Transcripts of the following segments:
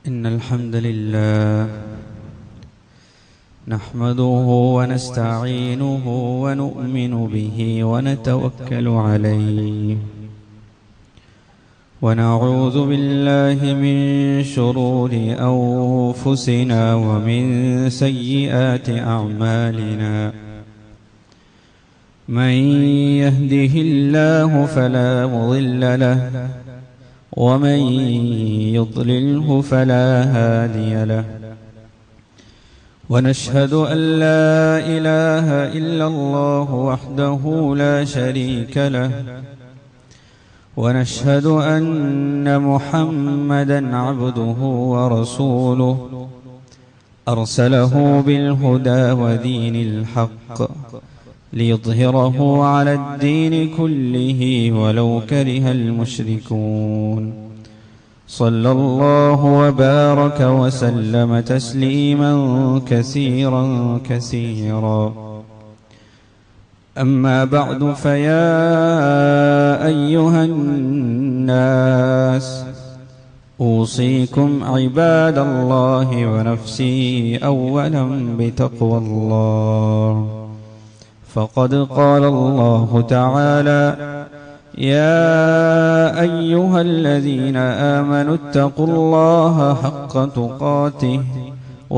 إن الحمد لله نحمده ونستعينه ونؤمن به ونتوكل عليه ونعوذ بالله من شرور أنفسنا ومن سيئات أعمالنا من يهده الله فلا مضل له ومن يضلله فلا هادي له ونشهد أن لا إله إلا الله وحده لا شريك له ونشهد أن محمدا عبده ورسوله أرسله بالهدى ودين الحق ليظهره على الدين كله ولو كره المشركون صلى الله وبارك وسلم تسليما كثيرا كثيرا أما بعد فيا أيها الناس أوصيكم عباد الله ونفسي أولا بتقوى الله فقد قال الله تعالى يا أيها الذين آمنوا اتقوا الله حق تقاته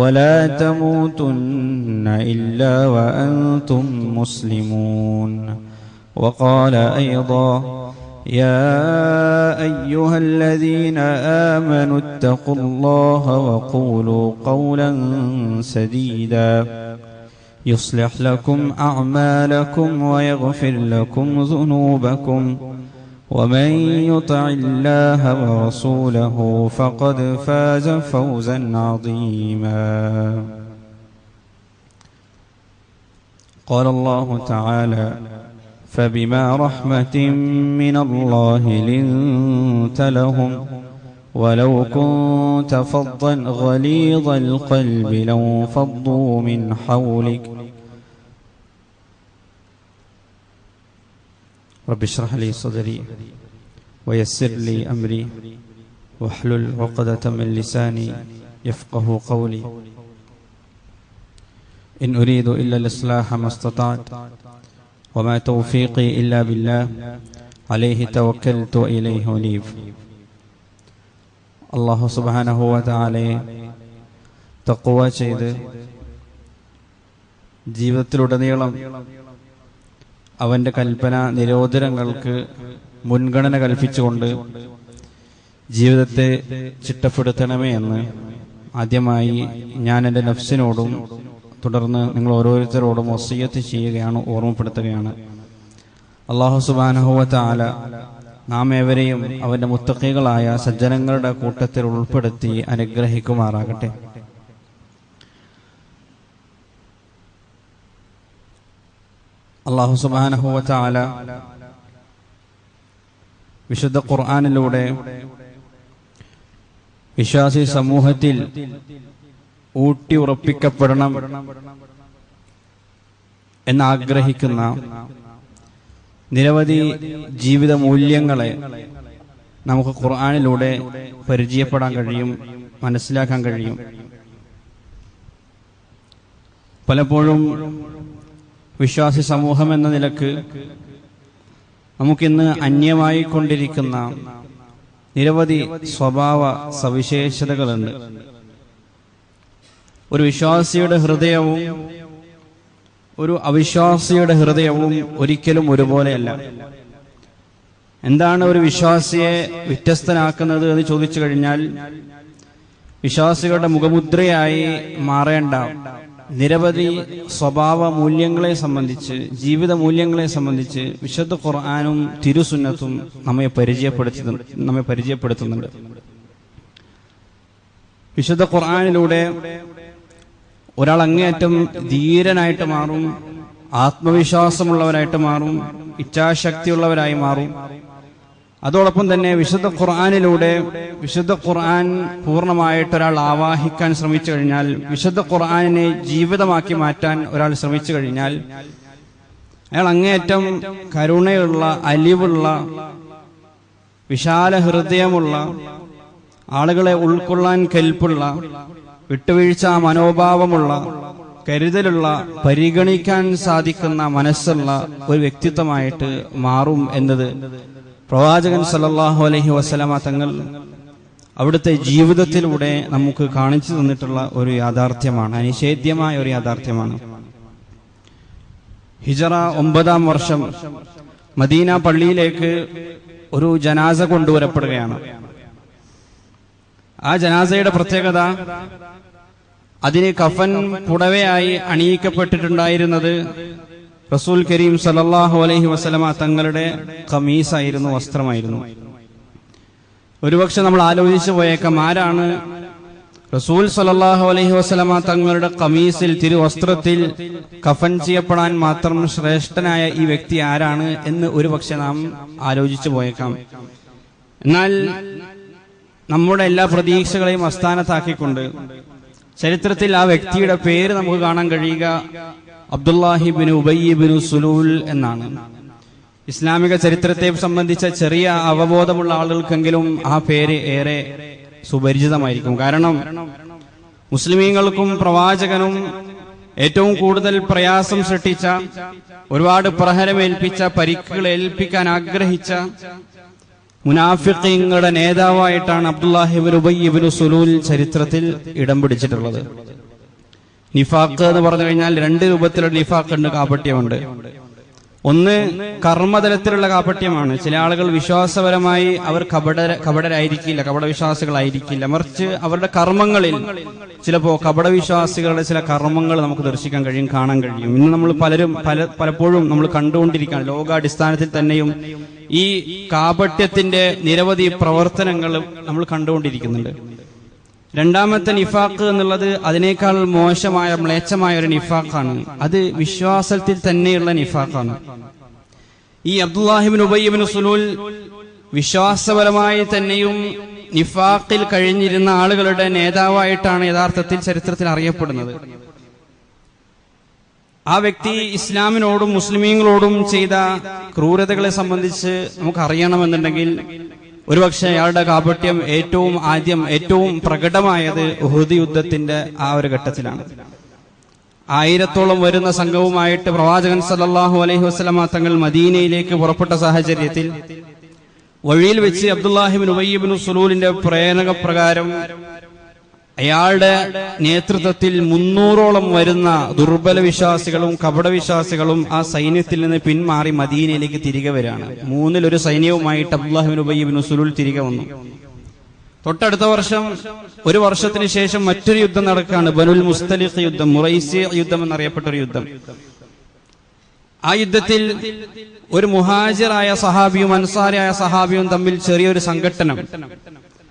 ولا تموتن إلا وأنتم مسلمون وقال أيضا يا أيها الذين آمنوا اتقوا الله وقولوا قولا سديدا يصلح لكم أعمالكم ويغفر لكم ذنوبكم ومن يطع الله ورسوله فقد فاز فوزا عظيما قال الله تعالى فبما رحمة من الله لنت لهم ولو كنت فظا غليظ القلب لانفضوا من حولك رب اشرح لي صدري ويسر لي أمري واحلل عقدة من لساني يفقه قولي إن أريد إلا الإصلاح ما استطعت وما توفيقي إلا بالله عليه توكلت وإليه أنيب അല്ലാഹു സുബ്ഹാനഹു വ തആലയെ തഖ്വ ചെയ്ത് ജീവിതത്തിലുടനീളം അവന്റെ കൽപ്പന നിരോധനങ്ങൾക്ക് മുൻഗണന കൽപ്പിച്ചുകൊണ്ട് ജീവിതത്തെ ചിട്ടപ്പെടുത്തണമേ എന്ന് ആദ്യമായി ഞാൻ എൻ്റെ നഫ്സിനോടും തുടർന്ന് നിങ്ങൾ ഓരോരുത്തരോടും വസിയ്യത്ത് ചെയ്യുകയാണ്, ഓർമ്മപ്പെടുത്തുകയാണ്. അല്ലാഹു സുബ്ഹാനഹു വ തആല നാം ഏവരെയും അവന്റെ മുത്തഖീകളായ സജ്ജനങ്ങളുടെ കൂട്ടത്തിൽ ഉൾപ്പെടുത്തി അനുഗ്രഹിക്കുമാറാകട്ടെ. അല്ലാഹു സുബ്ഹാനഹു വ തആല വിശുദ്ധ ഖുർആനിലൂടെ വിശ്വാസി സമൂഹത്തിൽ ഊട്ടി ഉറപ്പിക്കപ്പെടണം എന്നാഗ്രഹിക്കുന്ന നിരവധി ജീവിത മൂല്യങ്ങളെ നമുക്ക് ഖുർആനിലൂടെ പരിചയപ്പെടാൻ കഴിയും, മനസ്സിലാക്കാൻ കഴിയും. പലപ്പോഴും വിശ്വാസി സമൂഹം എന്ന നിലക്ക് നമുക്കിന്ന് അന്യമായി കൊണ്ടിരിക്കുന്ന നിരവധി സ്വഭാവ സവിശേഷതകളുണ്ട്. ഒരു വിശ്വാസിയുടെ ഹൃദയവും ഒരു അവിശ്വാസിയുടെ ഹൃദയവും ഒരിക്കലും ഒരുപോലെയല്ല. എന്താണ് ഒരു വിശ്വാസിയെ വ്യത്യസ്തനാക്കുന്നത് എന്ന് ചോദിച്ചു കഴിഞ്ഞാൽ, വിശ്വാസികളുടെ മുഖമുദ്രയായി മാറേണ്ട നിരവധി സ്വഭാവ മൂല്യങ്ങളെ സംബന്ധിച്ച്, ജീവിത മൂല്യങ്ങളെ സംബന്ധിച്ച് വിശുദ്ധ ഖുർആനും തിരുസുന്നത്തും നമ്മെ പരിചയപ്പെടുത്തുന്നുണ്ട്. വിശുദ്ധ ഖുർആനിലൂടെ ഒരാൾ അങ്ങേയറ്റം ധീരനായിട്ട് മാറും, ആത്മവിശ്വാസമുള്ളവരായിട്ട് മാറും, ഇച്ഛാശക്തിയുള്ളവരായി മാറും. അതോടൊപ്പം തന്നെ വിശുദ്ധ ഖുർആനിലൂടെ വിശുദ്ധ ഖുർആൻ പൂർണ്ണമായിട്ട് ഒരാൾ ആവാഹിക്കാൻ ശ്രമിച്ചു കഴിഞ്ഞാൽ, വിശുദ്ധ ഖുർആനിനെ ജീവിതമാക്കി മാറ്റാൻ ഒരാൾ ശ്രമിച്ചു കഴിഞ്ഞാൽ, അയാൾ അങ്ങേയറ്റം കരുണയുള്ള, അലിവുള്ള, വിശാല ഹൃദയമുള്ള, ആളുകളെ ഉൾക്കൊള്ളാൻ കെൽപ്പുള്ള, വിട്ടുവീഴ്ച മനോഭാവമുള്ള, കരുതലുള്ള, പരിഗണിക്കാൻ സാധിക്കുന്ന മനസ്സുള്ള ഒരു വ്യക്തിത്വമായിട്ട് മാറും എന്നത് പ്രവാചകൻ സല്ലല്ലാഹു അലൈഹി വസല്ലമ തങ്ങൾ അവിടുത്തെ ജീവിതത്തിലൂടെ നമുക്ക് കാണിച്ചു തന്നിട്ടുള്ള ഒരു യാഥാർത്ഥ്യമാണ്, അനിഷേധ്യമായ ഒരു യാഥാർത്ഥ്യമാണ്. ഹിജറ 9-ാം വർഷം മദീന പള്ളിയിലേക്ക് ഒരു ജനാസ കൊണ്ടുവരപ്പെടുകയാണ്. ആ ജനാസയുടെ പ്രത്യേകത, അതിന് കഫൻ പുടവയായി അണിയിക്കപ്പെട്ടിട്ടുണ്ടായിരുന്നത് റസൂൽ കരീം സല്ലല്ലാഹു അലൈഹി വസല്ലമ തങ്ങളുടെ ഖമീസായിരുന്നു, വസ്ത്രമായിരുന്നു. ഒരുപക്ഷെ നമ്മൾ ആലോചിച്ചു പോയേക്കാം, ആരാണ് റസൂൽ സല്ലല്ലാഹു അലൈഹി വസല്ലമ തങ്ങളുടെ ഖമീസിൽ, തിരുവസ്ത്രത്തിൽ കഫൻ ചെയ്യപ്പെടാൻ മാത്രം ശ്രേഷ്ഠനായ ഈ വ്യക്തി ആരാണ് എന്ന് ഒരുപക്ഷെ നാം ആലോചിച്ചു പോയേക്കാം. എന്നാൽ നമ്മുടെ എല്ലാ പ്രതീക്ഷകളെയും അസ്ഥാനത്താക്കിക്കൊണ്ട് ചരിത്രത്തിൽ ആ വ്യക്തിയുടെ പേര് നമുക്ക് കാണാൻ കഴിയുക അബ്ദുല്ലാഹി ഇബ്നു ഉബയ്യ് ഇബ്നു സുലൂൽ എന്നാണ്. ഇസ്ലാമിക ചരിത്രത്തെ സംബന്ധിച്ച ചെറിയ അവബോധമുള്ള ആളുകൾക്കെങ്കിലും ആ പേര് ഏറെ സുപരിചിതമായിരിക്കും. കാരണം മുസ്ലിമീങ്ങൾക്കും പ്രവാചകനും ഏറ്റവും കൂടുതൽ പ്രയാസം സൃഷ്ടിച്ച, ഒരുപാട് പ്രഹരമേൽപ്പിച്ച, പരിക്കുകൾ ഏൽപ്പിക്കാൻ ആഗ്രഹിച്ച മുനാഫിഖീങ്ങളുടെ നേതാവായിട്ടാണ് അബ്ദുല്ലാഹി ഇബ്നു ഉബയ്യ് ഇബ്നു സുലൂൽ ചരിത്രത്തിൽ ഇടം പിടിച്ചിട്ടുള്ളത്. നിഫാഖ് എന്ന് പറഞ്ഞു കഴിഞ്ഞാൽ 2 രൂപത്തിലുള്ള നിഫാഖ് ഉണ്ട്, കാപട്യമുണ്ട്. ഒന്ന് കർമ്മതലത്തിലുള്ള കാപട്യമാണ്. ചില ആളുകൾ വിശ്വാസപരമായി അവർ കപടരായിരിക്കില്ല, കപടവിശ്വാസികളായിരിക്കില്ല, മറിച്ച് അവരുടെ കർമ്മങ്ങളിൽ ചിലപ്പോ കപടവിശ്വാസികളുടെ ചില കർമ്മങ്ങൾ നമുക്ക് ദർശിക്കാൻ കഴിയും, കാണാൻ കഴിയും. ഇന്ന് നമ്മൾ പലപ്പോഴും നമ്മൾ കണ്ടുകൊണ്ടിരിക്കുകയാണ്, ലോകാടിസ്ഥാനത്തിൽ തന്നെയും ഈ കാപട്യത്തിന്റെ നിരവധി പ്രവർത്തനങ്ങൾ നമ്മൾ കണ്ടുകൊണ്ടിരിക്കുന്നുണ്ട്. രണ്ടാമത്തെ നിഫാഖ് എന്നുള്ളത് അതിനേക്കാൾ മോശമായ, മ്ലേച്ഛമായ ഒരു നിഫാഖാണ്. അത് വിശ്വാസത്തിൽ തന്നെയുള്ള നിഫാഖാണ്. ഈ അബ്ദുല്ലാഹി ഇബ്നു ഉബയ്യ് ഇബ്നു സുലൂൽ വിശ്വാസപരമായി തന്നെയും നിഫാഖിൽ കഴിഞ്ഞിരുന്ന ആളുകളുടെ നേതാവായിട്ടാണ് യഥാർത്ഥത്തിൽ ചരിത്രത്തിൽ അറിയപ്പെടുന്നത്. ആ വ്യക്തി ഇസ്ലാമിനോടും മുസ്ലിമീങ്ങളോടും ചെയ്ത ക്രൂരതകളെ സംബന്ധിച്ച് നമുക്ക് അറിയണമെന്നുണ്ടെങ്കിൽ ഒരുപക്ഷെ അയാളുടെ കാപട്യം ഏറ്റവും പ്രകടമായത് ഉഹുദ് യുദ്ധത്തിന്റെ ആ ഒരു ഘട്ടത്തിലാണ്. 1000-ഓളം വരുന്ന സംഘവുമായിട്ട് പ്രവാചകൻ സല്ലല്ലാഹു അലൈഹി വസല്ലമ തങ്ങൾ മദീനയിലേക്ക് പുറപ്പെട്ട സാഹചര്യത്തിൽ വഴിയിൽ വെച്ച് അബ്ദുല്ലാഹി ഇബ്നു ഉബയ്യ് ഇബ്നു സുലൂലിന്റെ പ്രേരണപ്രകാരം അയാളുടെ നേതൃത്വത്തിൽ 300-ഓളം വരുന്ന ദുർബല വിശ്വാസികളും കപടവിശ്വാസികളും ആ സൈന്യത്തിൽ നിന്ന് പിന്മാറി മദീനയിലേക്ക് തിരികെ വരികയാണ്. 3-ൽ 1 സൈന്യവുമായിട്ട് അബ്ദുല്ലാഹി ഇബ്നു ഉബയ്യ് ഇബ്നു സുലൂൽ തിരികെ വന്നു. തൊട്ടടുത്ത വർഷം, 1 വർഷത്തിന് ശേഷം മറ്റൊരു യുദ്ധം നടക്കുകയാണ്, ബനുൽ മുസ്തലിഖ് യുദ്ധം, മുറൈസി യുദ്ധം എന്നറിയപ്പെട്ട ഒരു യുദ്ധം. ആ യുദ്ധത്തിൽ ഒരു മുഹാജിറായ സഹാബിയും അൻസാരിയായ സഹാബിയും തമ്മിൽ ചെറിയൊരു സംഘട്ടനം.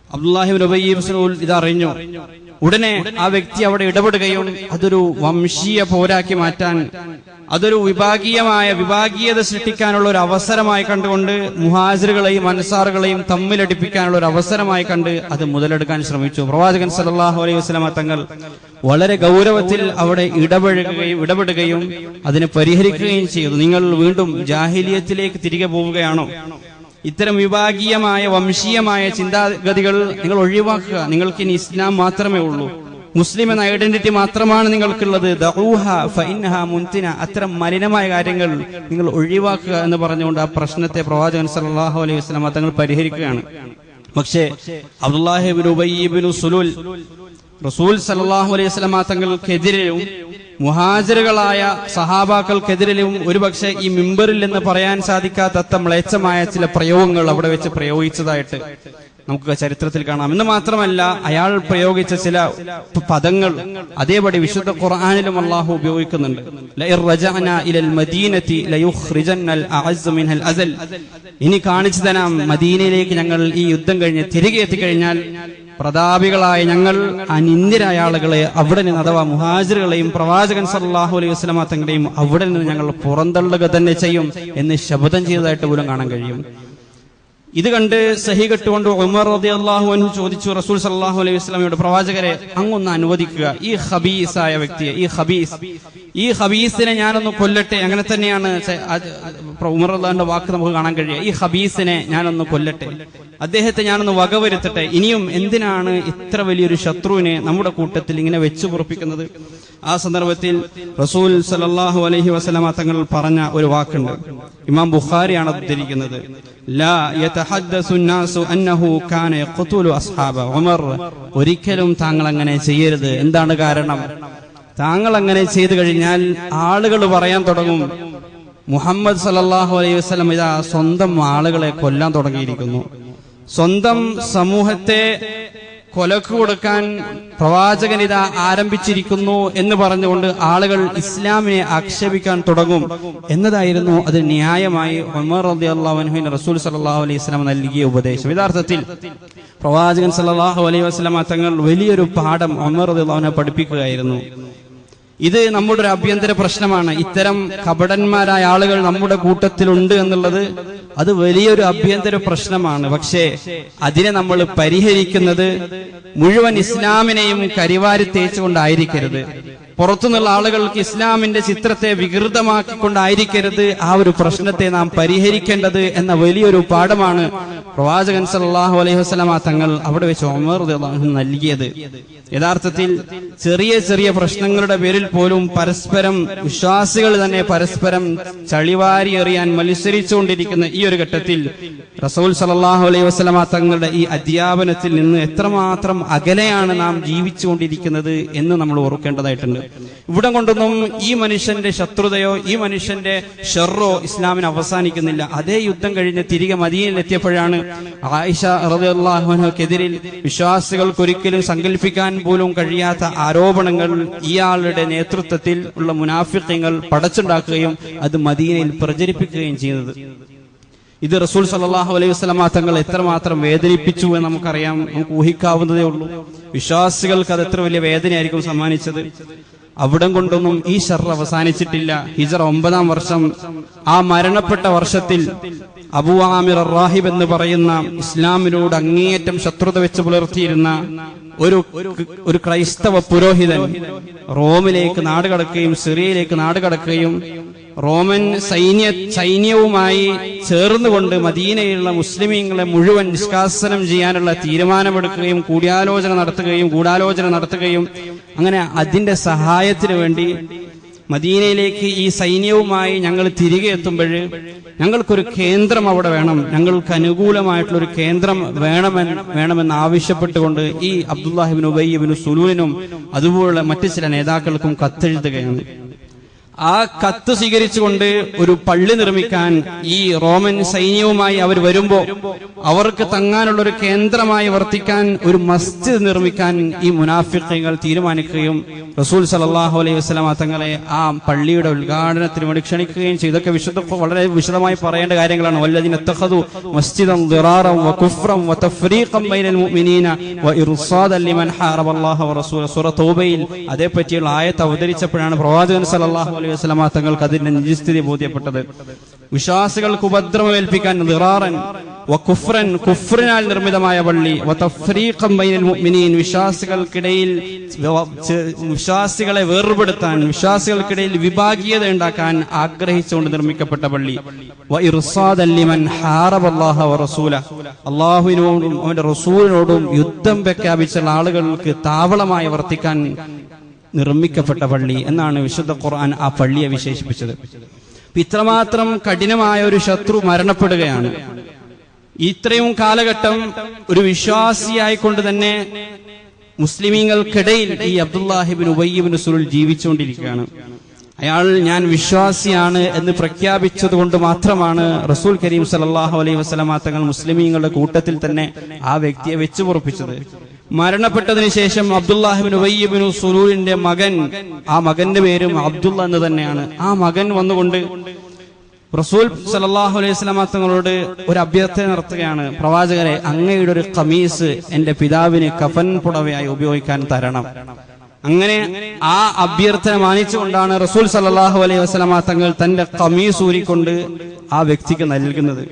അബ്ദുല്ലാഹി ഇബ്നു ഉബയ്യ് ഇബ്നു സുലൂൽ ഇതറിഞ്ഞു. ഉടനെ ആ വ്യക്തി അവിടെ ഇടപെടുകയും അതൊരു വംശീയ പോരാക്കി മാറ്റാൻ, അതൊരു വിഭാഗീയത സൃഷ്ടിക്കാനുള്ള ഒരു അവസരമായി കണ്ടുകൊണ്ട് മുഹാജിറുകളെയും അൻസാറുകളെയും തമ്മിലടിപ്പിക്കാനുള്ള ഒരു അവസരമായി കണ്ട് അത് മുതലെടുക്കാൻ ശ്രമിച്ചു. പ്രവാചകൻ സല്ലല്ലാഹു അലൈഹി വസല്ലമ തങ്ങൾ വളരെ ഗൗരവത്തിൽ അവിടെ ഇടപെടുകയും അതിനെ പരിഹരിക്കുകയും ചെയ്തു. നിങ്ങൾ വീണ്ടും ജാഹിലിയത്തിലേക്ക് തിരികെ പോവുകയാണോ? ഇത്തരം വിഭാഗീയമായ വംശീയമായ ചിന്താഗതികൾ നിങ്ങൾ ഒഴിവാക്കുക. നിങ്ങൾക്ക് ഇനി ഇസ്ലാം മാത്രമേ ഉള്ളൂ, മുസ്ലിം എന്ന ഐഡന്റിറ്റി മാത്രമാണ് നിങ്ങൾക്കുള്ളത്. ദഊഹ ഫഇന്നഹ മുൻതിന. അത്തരം മലിനമായ കാര്യങ്ങൾ നിങ്ങൾ ഒഴിവാക്കുക എന്ന് പറഞ്ഞുകൊണ്ട് ആ പ്രശ്നത്തെ പ്രവാചകൻ സല്ലല്ലാഹു അലൈഹി വസല്ലം തങ്ങൾ പരിഹരിക്കുകയാണ്. പക്ഷേ അബ്ദുല്ലാഹി ഇബ്നു ഉബയ്യ് ഇബ്നു സുലൂൽ റസൂൽ സല്ലല്ലാഹു അലൈഹി വസല്ലം തങ്ങൾക്കെതിരെയും മുഹാജിറുകളായ സഹാബാക്കൾക്കെതിരെയും ഒരുപക്ഷെ ഈ മിമ്പറിൽ എന്ന് പറയാൻ സാധിക്കാത്ത മ്ലേച്ഛമായ ചില പ്രയോഗങ്ങൾ അവിടെ വെച്ച് പ്രയോഗിച്ചതായിട്ട് നമുക്ക് ചരിത്രത്തിൽ കാണാം. എന്ന് മാത്രമല്ല, അയാൾ പ്രയോഗിച്ച ചില പദങ്ങൾ അതേപടി വിശുദ്ധ ഖുർആനിലും അല്ലാഹു ഉപയോഗിക്കുന്നുണ്ട്. ലഇർ റജഅനാ ഇലൽ മദീനതി ലയുഖ്രിജന്നൽ അഅസ് മിൻഹൽ അസൽ. ഇനി കാണിച്ചു തരാം, മദീനയിലേക്ക് ഞങ്ങൾ ഈ യുദ്ധം കഴിഞ്ഞ് തിരികെ എത്തിക്കഴിഞ്ഞാൽ പ്രതാപികളായ ഞങ്ങൾ അനിന്ദ്യരായ ആളുകളെ അവിടെ നിന്ന്, അഥവാ മുഹാജിറുകളെയും പ്രവാചകൻ സല്ലല്ലാഹു അലൈഹി വസല്ലം തങ്ങളെയും അവിടെ നിന്ന് ഞങ്ങൾ പുറന്തള്ളുക തന്നെ ചെയ്യും എന്ന് ശപഥം ചെയ്തതായിട്ട് പോലും കാണാൻ കഴിയും. ഇത് കണ്ട് സഹി കെട്ടുകൊണ്ട് ഉമർ റളിയല്ലാഹു അൻഹു ചോദിച്ചു റസൂൽ സല്ലല്ലാഹു അലൈഹി വസല്ലമയോട്, പ്രവാചകരെ അങ്ങൊന്ന് അനുവദിക്കുക, ഈ ഖബീസായ വ്യക്തിയെ, ഈ ഖബീസിനെ ഞാനൊന്ന് കൊല്ലട്ടെ. അങ്ങനെ തന്നെയാണ് ഉമർ റളിയല്ലാഹുവിന്റെ വാക്ക് നമുക്ക് കാണാൻ കഴിയുക. ഈ ഖബീസിനെ ഞാനൊന്ന് കൊല്ലട്ടെ. അദ്ദേഹത്തെ ഞാനൊന്ന് വകവരുത്തട്ടെ, ഇനിയും എന്തിനാണ് ഇത്ര വലിയൊരു ശത്രുവിനെ നമ്മുടെ കൂട്ടത്തിൽ ഇങ്ങനെ വെച്ചു പൊറുപ്പിക്കുന്നത്? ആ സന്ദർഭത്തിൽ റസൂൽ സല്ലല്ലാഹു അലൈഹി വസല്ലമ തങ്ങൾ പറഞ്ഞ ഒരു വാക്കുണ്ട്, ഇമാം ബുഖാരിയാണ് ഉദ്ധരിക്കുന്നത്. ലാ യതഹദ്ദസു നാസു അന്നഹു കാന യഖ്തുലു അസ്ഹാബ ഉമർ. ഒരിക്കലും താങ്കൾ അങ്ങനെ ചെയ്യരുത്. എന്താണ് കാരണം? താങ്കൾ അങ്ങനെ ചെയ്തു കഴിഞ്ഞാൽ ആളുകൾ പറയാൻ തുടങ്ങും, മുഹമ്മദ് സല്ലല്ലാഹു അലൈഹി വസല്ലം ഇതാ സ്വന്തം ആളുകളെ കൊല്ലാൻ തുടങ്ങിയിരിക്കുന്നു, സ്വന്തം സമൂഹത്തെ കൊലക്ക് കൊടുക്കാൻ പ്രവാചകൻ ഇതാ ആരംഭിച്ചിരിക്കുന്നു എന്ന് പറഞ്ഞുകൊണ്ട് ആളുകൾ ഇസ്ലാമിനെ ആക്ഷേപിക്കാൻ തുടങ്ങും എന്നതായിരുന്നു അത് ന്യായമായി ഉമർ റളിയല്ലാഹു അൻഹുവിന് റസൂൽ സല്ലല്ലാഹു അലൈഹി വസല്ലം നൽകിയ ഉപദേശം. യഥാർത്ഥത്തിൽ പ്രവാചകൻ സല്ലല്ലാഹു അലൈഹി വസല്ലം തങ്ങൾ വലിയൊരു പാഠം ഉമർ റളിയല്ലാഹു അൻഹു പഠിപ്പിക്കുകയായിരുന്നു. ഇത് നമ്മുടെ ഒരു ആഭ്യന്തര പ്രശ്നമാണ്. ഇത്തരം കപടന്മാരായ ആളുകൾ നമ്മുടെ കൂട്ടത്തിലുണ്ട് എന്നുള്ളത് അത് വലിയൊരു ആഭ്യന്തര പ്രശ്നമാണ്. പക്ഷേ അതിനെ നമ്മൾ പരിഹരിക്കുന്നത് മുഴുവൻ ഇസ്ലാമിനെയും കരിവാരി തേച്ചുകൊണ്ടായിരിക്കരുത്. പുറത്തുനിന്നുള്ള ആളുകൾക്ക് ഇസ്ലാമിന്റെ ചിത്രത്തെ വികൃതമാക്കിക്കൊണ്ടായിരിക്കരുത് ആ ഒരു പ്രശ്നത്തെ നാം പരിഹരിക്കേണ്ടത് എന്ന വലിയൊരു പാഠമാണ് പ്രവാചകൻ സല്ലല്ലാഹു അലൈഹി വസല്ലമ തങ്ങൾ അവിടെ വെച്ച് ഉമർ റളിയല്ലാഹു അൻഹു നൽകിയത്. യഥാർത്ഥത്തിൽ ചെറിയ ചെറിയ പ്രശ്നങ്ങളുടെ പേരിൽ പോലും പരസ്പരം വിശ്വാസികൾ തന്നെ പരസ്പരം ചളിവാരി എറിയാൻ മത്സരിച്ചുകൊണ്ടിരിക്കുന്ന ഈ ഒരു ഘട്ടത്തിൽ റസൂൽ സല്ലല്ലാഹു അലൈഹി വസല്ലമ തങ്ങളുടെ ഈ അധ്യാപനത്തിൽ നിന്ന് എത്രമാത്രം അകലെയാണ് നാം ജീവിച്ചുകൊണ്ടിരിക്കുന്നത് എന്ന് നമ്മൾ ഓർക്കേണ്ടതായിട്ടുണ്ട്. ഇവിടെ കൊണ്ടൊന്നും ഈ മനുഷ്യന്റെ ശത്രുതയോ ഈ മനുഷ്യന്റെ ഷർറോ ഇസ്ലാമിന് അവസാനിക്കുന്നില്ല. അതേ യുദ്ധം കഴിഞ്ഞ് തിരികെ മദീനയിൽ എത്തിയപ്പോഴാണ് ആയിഷ റളിയല്ലാഹു അൻഹയ്ക്കെതിരിൽ വിശ്വാസികൾക്കൊരിക്കലും സങ്കല്പിക്കാൻ പോലും കഴിയാത്ത ആരോപണങ്ങൾ ഇയാളുടെ നേതൃത്വത്തിൽ ഉള്ള മുനാഫിഖീങ്ങൾ പടച്ചുണ്ടാക്കുകയും അത് മദീനയിൽ പ്രചരിപ്പിക്കുകയും ചെയ്യുന്നത്. ഇത് റസൂൽ സല്ലല്ലാഹു അലൈഹി വസല്ലമ തങ്ങൾ എത്രമാത്രം വേദനിപ്പിച്ചു എന്ന് നമുക്കറിയാം, നമുക്ക് ഊഹിക്കാവുന്നതേ ഉള്ളൂ. വിശ്വാസികൾക്ക് അത് എത്ര വലിയ വേദനയായിരിക്കും സമ്മാനിച്ചത്. അവിടം കൊണ്ടൊന്നും ഈ ഷർറ് അവസാനിച്ചിട്ടില്ല. ഹിജ്റ 9-ാം വർഷം, ആ മരണപ്പെട്ട വർഷത്തിൽ അബൂ ആമിർ അർ-റാഹിബ് എന്ന് പറയുന്ന ഇസ്ലാമിനോട് അങ്ങേയറ്റം ശത്രുത വെച്ച് പുലർത്തിയിരുന്ന ഒരു ക്രൈസ്തവ പുരോഹിതൻ റോമിലേക്ക് നാടുകടക്കുകയും സിറിയയിലേക്ക് നാടുകടക്കുകയും റോമൻ സൈന്യവുമായി ചേർന്നുകൊണ്ട് മദീനയിലുള്ള മുസ്ലിമീങ്ങളെ മുഴുവൻ നിഷ്കാസനം ചെയ്യാനുള്ള തീരുമാനമെടുക്കുകയും ഗൂഢാലോചന നടത്തുകയും അങ്ങനെ അതിന്റെ സഹായത്തിന് വേണ്ടി മദീനയിലേക്ക് ഈ സൈന്യവുമായി ഞങ്ങൾ തിരികെ എത്തുമ്പോൾ ഞങ്ങൾക്കൊരു കേന്ദ്രം അവിടെ വേണം, ഞങ്ങൾക്ക് അനുകൂലമായിട്ടുള്ള ഒരു കേന്ദ്രം വേണമെന്ന് ആവശ്യപ്പെട്ടുകൊണ്ട് ഈ അബ്ദുല്ലാഹ് ഇബ്നു ഉബയ്യ് ഇബ്നു സുലൂലിനും അതുപോലുള്ള മറ്റു ചില നേതാക്കൾക്കും കത്തെഴുതുകയാണ്. ആ കത്ത് സ്വീകരിച്ചുകൊണ്ട് ഒരു പള്ളി നിർമ്മിക്കാൻ ഈ റോമൻ സൈന്യവുമായി അവർ വരുമ്പോ അവർക്ക് തങ്ങാനുള്ള ഒരു കേന്ദ്രമായി വർത്തിക്കാൻ ഒരു മസ്ജിദ് നിർമ്മിക്കാൻ ഈ മുനാഫിഖീങ്ങൾ തീരുമാനിക്കുകയും റസൂൽ സല്ലല്ലാഹു അലൈഹി വസല്ലമ തങ്ങളെ ആ പള്ളിയുടെ ഉദ്ഘാടനത്തിന് വേണ്ടി ക്ഷണിക്കുകയും ചെയ്തു. ഇതൊക്കെ വളരെ വിശദമായി പറയേണ്ട കാര്യങ്ങളാണ്. വല്ലദീന ഇത്തഖദു മസ്ജിദൻ ദിറാറൻ വകുഫ്റൻ വതഫ്രീഖൻ ബൈനൽ മുഅ്മിനീന വഇർസാദൻ ലിമൻ ഹാറബല്ലാഹു വറസൂല. സൂറ തൗബയിൽ അതേപറ്റിയുള്ള ആയത്ത് അവതരിച്ചപ്പോഴാണ് പ്രവാചകൻ സല്ലല്ലാഹു അലൈഹി വസല്ലമ തങ്ങൾക്ക് അതിന്റെ നിജസ്ഥിതി ബോധ്യപ്പെട്ടത്. വിശ്വാസികൾക്ക് ഉപദ്രവമേൽപ്പിക്കാൻ ദിറാറൻ വകുഫ്റൻ, കുഫ്റിനാൽ നിർമ്മിതമായ പള്ളി, വതഫ്രീഖൻ ബൈനൽ മുഅ്മിനീൻ, വിശ്വാസികളെ വേർപെടുത്താൻ, വിശ്വാസികൾക്കിടയിൽ വിഭാഗീയത ഉണ്ടാക്കാൻ ആഗ്രഹിച്ചുകൊണ്ട് നിർമ്മിക്കപ്പെട്ട പള്ളി, വഇർസാദൻ ലിമൻ ഹാറബല്ലാഹ വറസൂല, അല്ലാഹുവിനോടും അവന്റെ റസൂലിനോടും യുദ്ധം പ്രഖ്യാപിച്ചുള്ള ആളുകൾക്ക് താവളമായി വർത്തിക്കാൻ നിർമ്മിക്കപ്പെട്ട പള്ളി എന്നാണ് വിശുദ്ധ ഖുർആൻ ആ പള്ളിയെ വിശേഷിപ്പിച്ചത്. ഇത്രമാത്രം കഠിനമായ ഒരു ശത്രു മരണപ്പെടുകയാണ്. ഇത്രയും കാലഘട്ടം ഒരു വിശ്വാസിയായിക്കൊണ്ട് തന്നെ മുസ്ലിമീങ്ങൾക്കിടയിൽ ഈ അബ്ദുല്ലാഹ് ഇബ്നു ഉബയ്യ് ഇബ്നു സുലൂൽ ജീവിച്ചുകൊണ്ടിരിക്കുകയാണ്. അയാൾ ഞാൻ വിശ്വാസിയാണ് എന്ന് പ്രഖ്യാപിച്ചത് കൊണ്ട് മാത്രമാണ് റസൂൽ കരീം സല്ലല്ലാഹു അലൈഹി വസല്ലമ തങ്ങൾ മുസ്ലിമീങ്ങളുടെ കൂട്ടത്തിൽ തന്നെ ആ വ്യക്തിയെ വെച്ചു പൊറുപ്പിച്ചത്. മരണപ്പെട്ടതിന് ശേഷം അബ്ദുല്ലാഹ് ഇബ്നു ഉബയ്യ് ഇബ്നു സുലൂലിന്റെ മകൻ, ആ മകന്റെ പേരും അബ്ദുള്ള എന്ന് തന്നെയാണ്, ആ മകൻ വന്നുകൊണ്ട് റസൂൽ സല്ലല്ലാഹു അലൈഹി വസല്ലമ തങ്ങളോട് ഒരു അഭ്യർത്ഥന നടത്തുകയാണ്. പ്രവാചകരെ, അങ്ങയുടെ ഒരു ഖമീസ് എന്റെ പിതാവിന് കഫൻ പുടവയായി ഉപയോഗിക്കാൻ തരണം. അങ്ങനെ ആ അഭ്യർത്ഥന മാനിച്ചുകൊണ്ടാണ് റസൂൽ സല്ലല്ലാഹു അലൈഹി വസല്ലമ തങ്ങൾ തന്റെ ഖമീസ് ഊരിക്കൊണ്ട് ആ വ്യക്തിക്ക് നൽകുന്നത്.